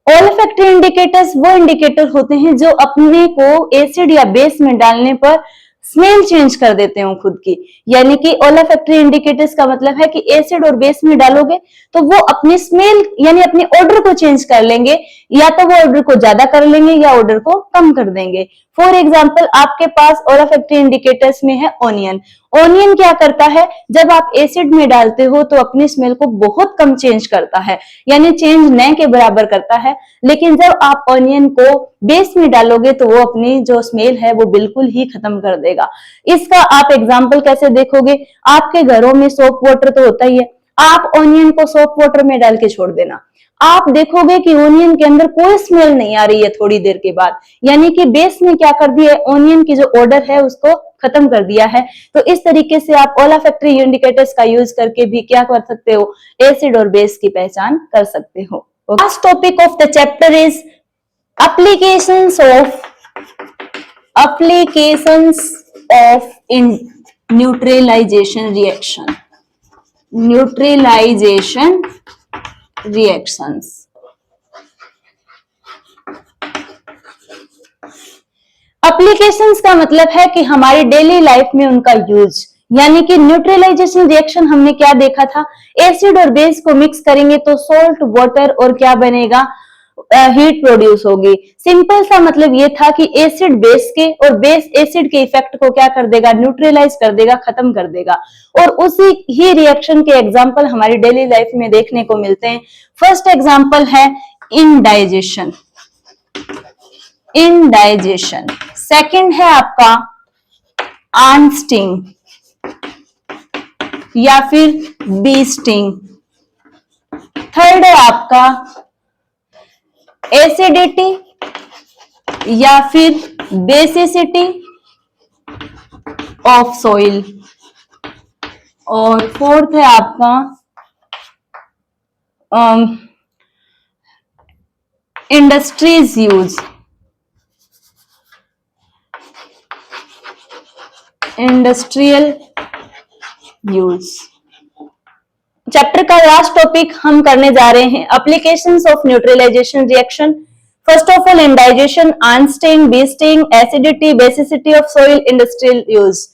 ओल्फैक्टरी इंडिकेटर्स वो इंडिकेटर होते हैं जो अपने को एसिड या बेस में डालने पर स्मेल चेंज कर देते हो खुद की, यानी कि ओल्फैक्टरी इंडिकेटर्स का मतलब है कि एसिड और बेस में डालोगे तो वो अपनी स्मेल यानी अपने ऑर्डर को चेंज कर लेंगे, या तो वो ऑर्डर को ज्यादा कर लेंगे या ऑर्डर को कम कर देंगे। फॉर एग्जाम्पल आपके पास ओल्फैक्टरी इंडिकेटर्स में है ऑनियन। ऑनियन क्या करता है, जब आप एसिड में डालते हो तो अपनी स्मेल को बहुत कम चेंज करता है, यानी चेंज न के बराबर करता है, लेकिन जब आप ऑनियन को बेस में डालोगे तो वो अपनी जो स्मेल है वो बिल्कुल ही खत्म कर देगा। इसका आप एग्जाम्पल कैसे देखोगे, आपके घरों में सोप वाटर तो होता ही है, आप ऑनियन को सोप वाटर में डाल के छोड़ देना, आप देखोगे कि ऑनियन के अंदर कोई स्मेल नहीं आ रही है थोड़ी देर के बाद, यानी कि बेस ने क्या कर दिया है, ऑनियन की जो ऑर्डर है उसको खत्म कर दिया है। तो इस तरीके से आप ओल्फैक्टरी इंडिकेटर्स का यूज करके भी क्या कर सकते हो, एसिड और बेस की पहचान कर सकते हो। Last topic of the chapter is applications of neutralization reactions। Applications का मतलब है कि हमारी डेली लाइफ में उनका यूज, यानी कि न्यूट्रलाइजेशन रिएक्शन हमने क्या देखा था, एसिड और बेस को मिक्स करेंगे तो सॉल्ट वाटर और क्या बनेगा, हीट प्रोड्यूस होगी। सिंपल सा मतलब ये था कि एसिड बेस के और बेस एसिड के इफेक्ट को क्या कर देगा, न्यूट्रलाइज कर देगा, खत्म कर देगा। और उसी ही रिएक्शन के एग्जांपल हमारी डेली लाइफ में देखने को मिलते हैं। फर्स्ट एग्जांपल है इनडाइजेशन। सेकंड है आपका आर्नस्टिंग या फिर बी स्टिंग। थर्ड है आपका एसिडिटी या फिर बेसिसिटी ऑफ सॉइल। और फोर्थ है आपका industries use. Industrial use. Chapter का लास्ट टॉपिक हम करने जा रहे हैं applications of neutralization reaction. First of all indigestion, ant sting, bee sting, acidity, basicity of soil, industrial use.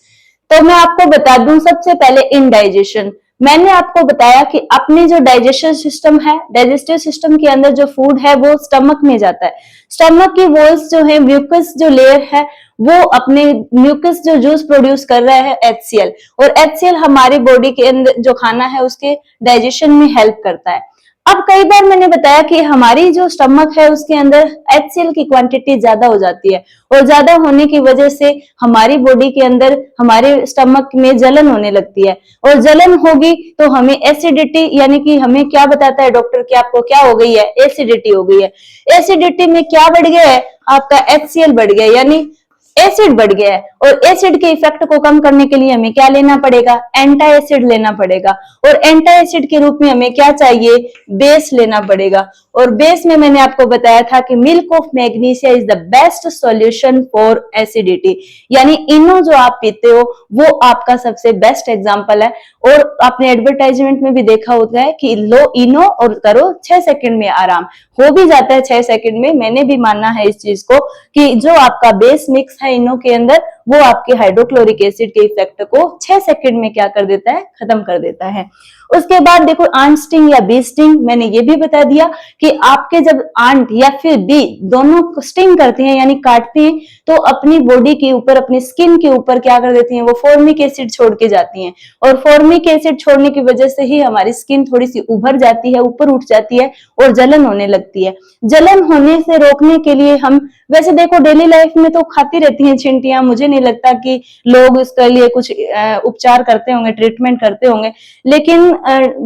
तो मैं आपको बता दूं सबसे पहले इंडाइजेशन। मैंने आपको बताया कि अपनी जो डाइजेशन सिस्टम है, डाइजेस्टिव सिस्टम के अंदर जो फूड है वो स्टमक में जाता है। स्टमक की वॉल्स जो है, म्यूकस जो लेयर है वो अपने म्यूकस जो जूस प्रोड्यूस कर रहा है HCl, और HCl हमारी बॉडी के अंदर जो खाना है उसके डाइजेशन में हेल्प करता है। अब कई बार मैंने बताया कि हमारी जो स्टमक है उसके अंदर HCl की क्वांटिटी ज्यादा हो जाती है, और ज्यादा होने की वजह से हमारी बॉडी के अंदर हमारे स्टमक में जलन होने लगती है, और जलन होगी तो हमें एसिडिटी, यानी कि हमें क्या बताता है डॉक्टर कि आपको क्या हो गई है, एसिडिटी हो गई है। एसिडिटी में क्या बढ़ गया है, आपका HCl बढ़ गया, यानी एसिड बढ़ गया है। और एसिड के इफेक्ट को कम करने के लिए हमें क्या लेना पड़ेगा, एंटी एसिड लेना पड़ेगा। और एंटी एसिड के रूप में हमें क्या चाहिए, बेस लेना पड़ेगा। और बेस में मैंने आपको बताया था कि milk of magnesia is the best solution for acidity, यानी इनो जो आप पीते हो वो आपका सबसे बेस्ट एग्जांपल है। और आपने एडवर्टाइजमेंट में भी देखा होता है कि लो इनो और करो 6 सेकंड में आराम। हो भी जाता है 6 सेकंड में, मैंने भी माना है इस चीज को कि जो आपका बेस मिक्स है इनो के अंदर वो आपके हाइड्रोक्लोरिक एसिड के इफेक्ट को 6 सेकंड में क्या कर देता है, खत्म कर देता है। उसके बाद देखो आर्नस्टिंग या बी स्टिंग, मैंने ये भी बता दिया कि आपके जब आंट या फिर बी दोनों स्टिंग करती हैं यानी काटती हैं, तो अपनी बॉडी के ऊपर, अपनी स्किन के ऊपर क्या कर देती हैं, वो फॉर्मिक एसिड छोड़ के जाती हैं। और फॉर्मिक एसिड छोड़ने की वजह से ही हमारी स्किन थोड़ी सी उभर जाती है, ऊपर उठ जाती है और जलन होने लगती है। जलन होने से रोकने के लिए हम, वैसे देखो डेली लाइफ में तो खाती रहती हैं चींटियां, मुझे नहीं लगता कि लोग इसके लिए कुछ उपचार करते होंगे, ट्रीटमेंट करते होंगे। लेकिन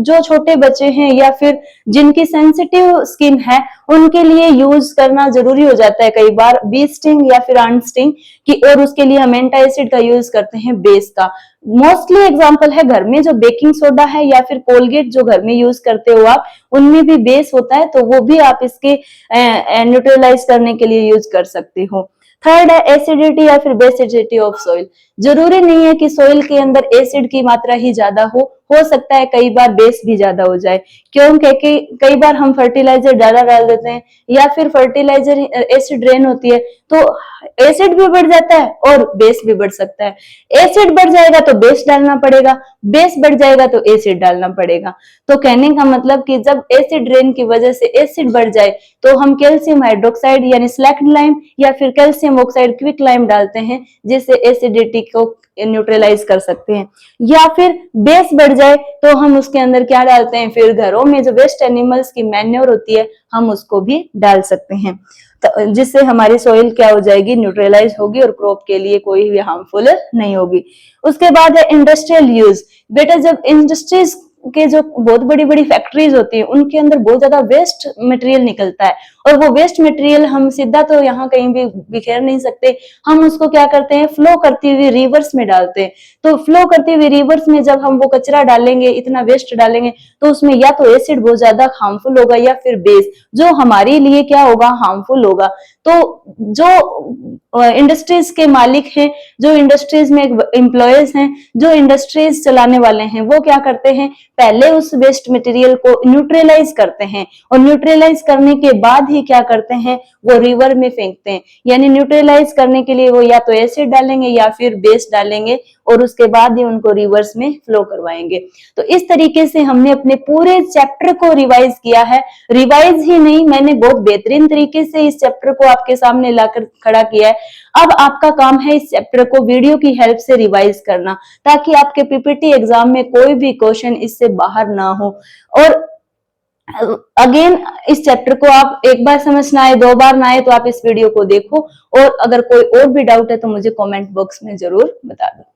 जो छोटे बच्चे हैं या फिर जिनकी सेंसिटिव स्किन है, उनके लिए यूज करना जरूरी हो जाता है कई बार बी स्टिंग या फिर आंट स्टिंग की, और उसके लिए हम एंटासिड का यूज करते हैं बेस का। मोस्टली एग्जांपल है घर में जो बेकिंग सोडा है या फिर कोलगेट जो घर में यूज करते हो आप, उनमें भी बेस होता है, तो वो भी आप इसके न्यूट्रलाइज करने के लिए यूज कर सकते हो। थर्ड है एसिडिटी या फिर बेसिडिटी ऑफ सॉइल। जरूरी नहीं है कि सॉइल के अंदर एसिड की मात्रा ही ज्यादा हो सकता है कई बार बेस भी ज्यादा हो जाए। क्यों? क्योंकि कई बार हम फर्टिलाइजर ज्यादा डाल देते हैं या फिर फर्टिलाइजर एसिड रेन होती है, तो एसिड भी बढ़ जाता है और बेस भी बढ़ सकता है। एसिड बढ़ जाएगा तो बेस डालना पड़ेगा, बेस बढ़ जाएगा तो एसिड डालना पड़ेगा। तो कहने का मतलब कि जब एसिड रेन की वजह से एसिड बढ़ जाए, तो हम कैल्शियम हाइड्रोक्साइड यानी स्लैक्ड लाइम या फिर कैल्शियम ऑक्साइड क्विक लाइम डालते हैं, जिससे एसिडिटी को न्यूट्रलाइज कर सकते हैं। या फिर बेस बढ़ जाए तो हम उसके अंदर क्या डालते हैं, फिर घरों में जो वेस्ट एनिमल्स की मैन्योर होती है, हम उसको भी डाल सकते हैं, तो जिससे हमारी सॉइल क्या हो जाएगी, न्यूट्रलाइज होगी और क्रॉप के लिए कोई भी हार्मफुल नहीं होगी। उसके बाद है इंडस्ट्रियल यूज। बेटा जब इंडस्ट्रीज के जो बहुत बड़ी बड़ी फैक्ट्रीज होती है, उनके अंदर बहुत ज्यादा वेस्ट मटेरियल निकलता है, और वो वेस्ट मटेरियल हम सीधा तो यहाँ कहीं भी बिखेर नहीं सकते, हम उसको क्या करते हैं, फ्लो करती हुई रिवर्स में डालते हैं। तो फ्लो करती हुई रिवर्स में जब हम वो कचरा डालेंगे, इतना वेस्ट डालेंगे, तो उसमें या तो एसिड बहुत ज्यादा हार्मफुल होगा या फिर बेस जो हमारे लिए क्या होगा, हार्मफुल होगा। तो जो इंडस्ट्रीज के मालिक हैं, जो इंडस्ट्रीज में एम्प्लॉयज हैं, जो इंडस्ट्रीज चलाने वाले हैं, वो क्या करते हैं, पहले उस वेस्ट मटेरियल को न्यूट्रलाइज करते हैं, और न्यूट्रलाइज करने के बाद ही क्या करते हैं, वो रिवर में फेंकते हैं। यानी न्यूट्रलाइज करने के लिए वो या तो एसिड डालेंगे या फिर बेस डालेंगे, और उसके बाद ही उनको रिवर्स में फ्लो करवाएंगे। तो इस तरीके से हमने अपने पूरे चैप्टर को रिवाइज किया है। रिवाइज ही नहीं, मैंने बहुत बेहतरीन तरीके से इस चैप्टर को आपके सामने लाकर खड़ा किया है। अब आपका काम है इस चैप्टर को वीडियो की हेल्प से रिवाइज करना, ताकि आपके पीपीटी एग्जाम में कोई भी क्वेश्चन इससे बाहर ना हो। और अगेन इस चैप्टर को आप एक बार समझ ना आए, दो बार ना आए, तो आप इस वीडियो को देखो, और अगर कोई और भी डाउट है तो मुझे कमेंट बॉक्स में जरूर बता दो।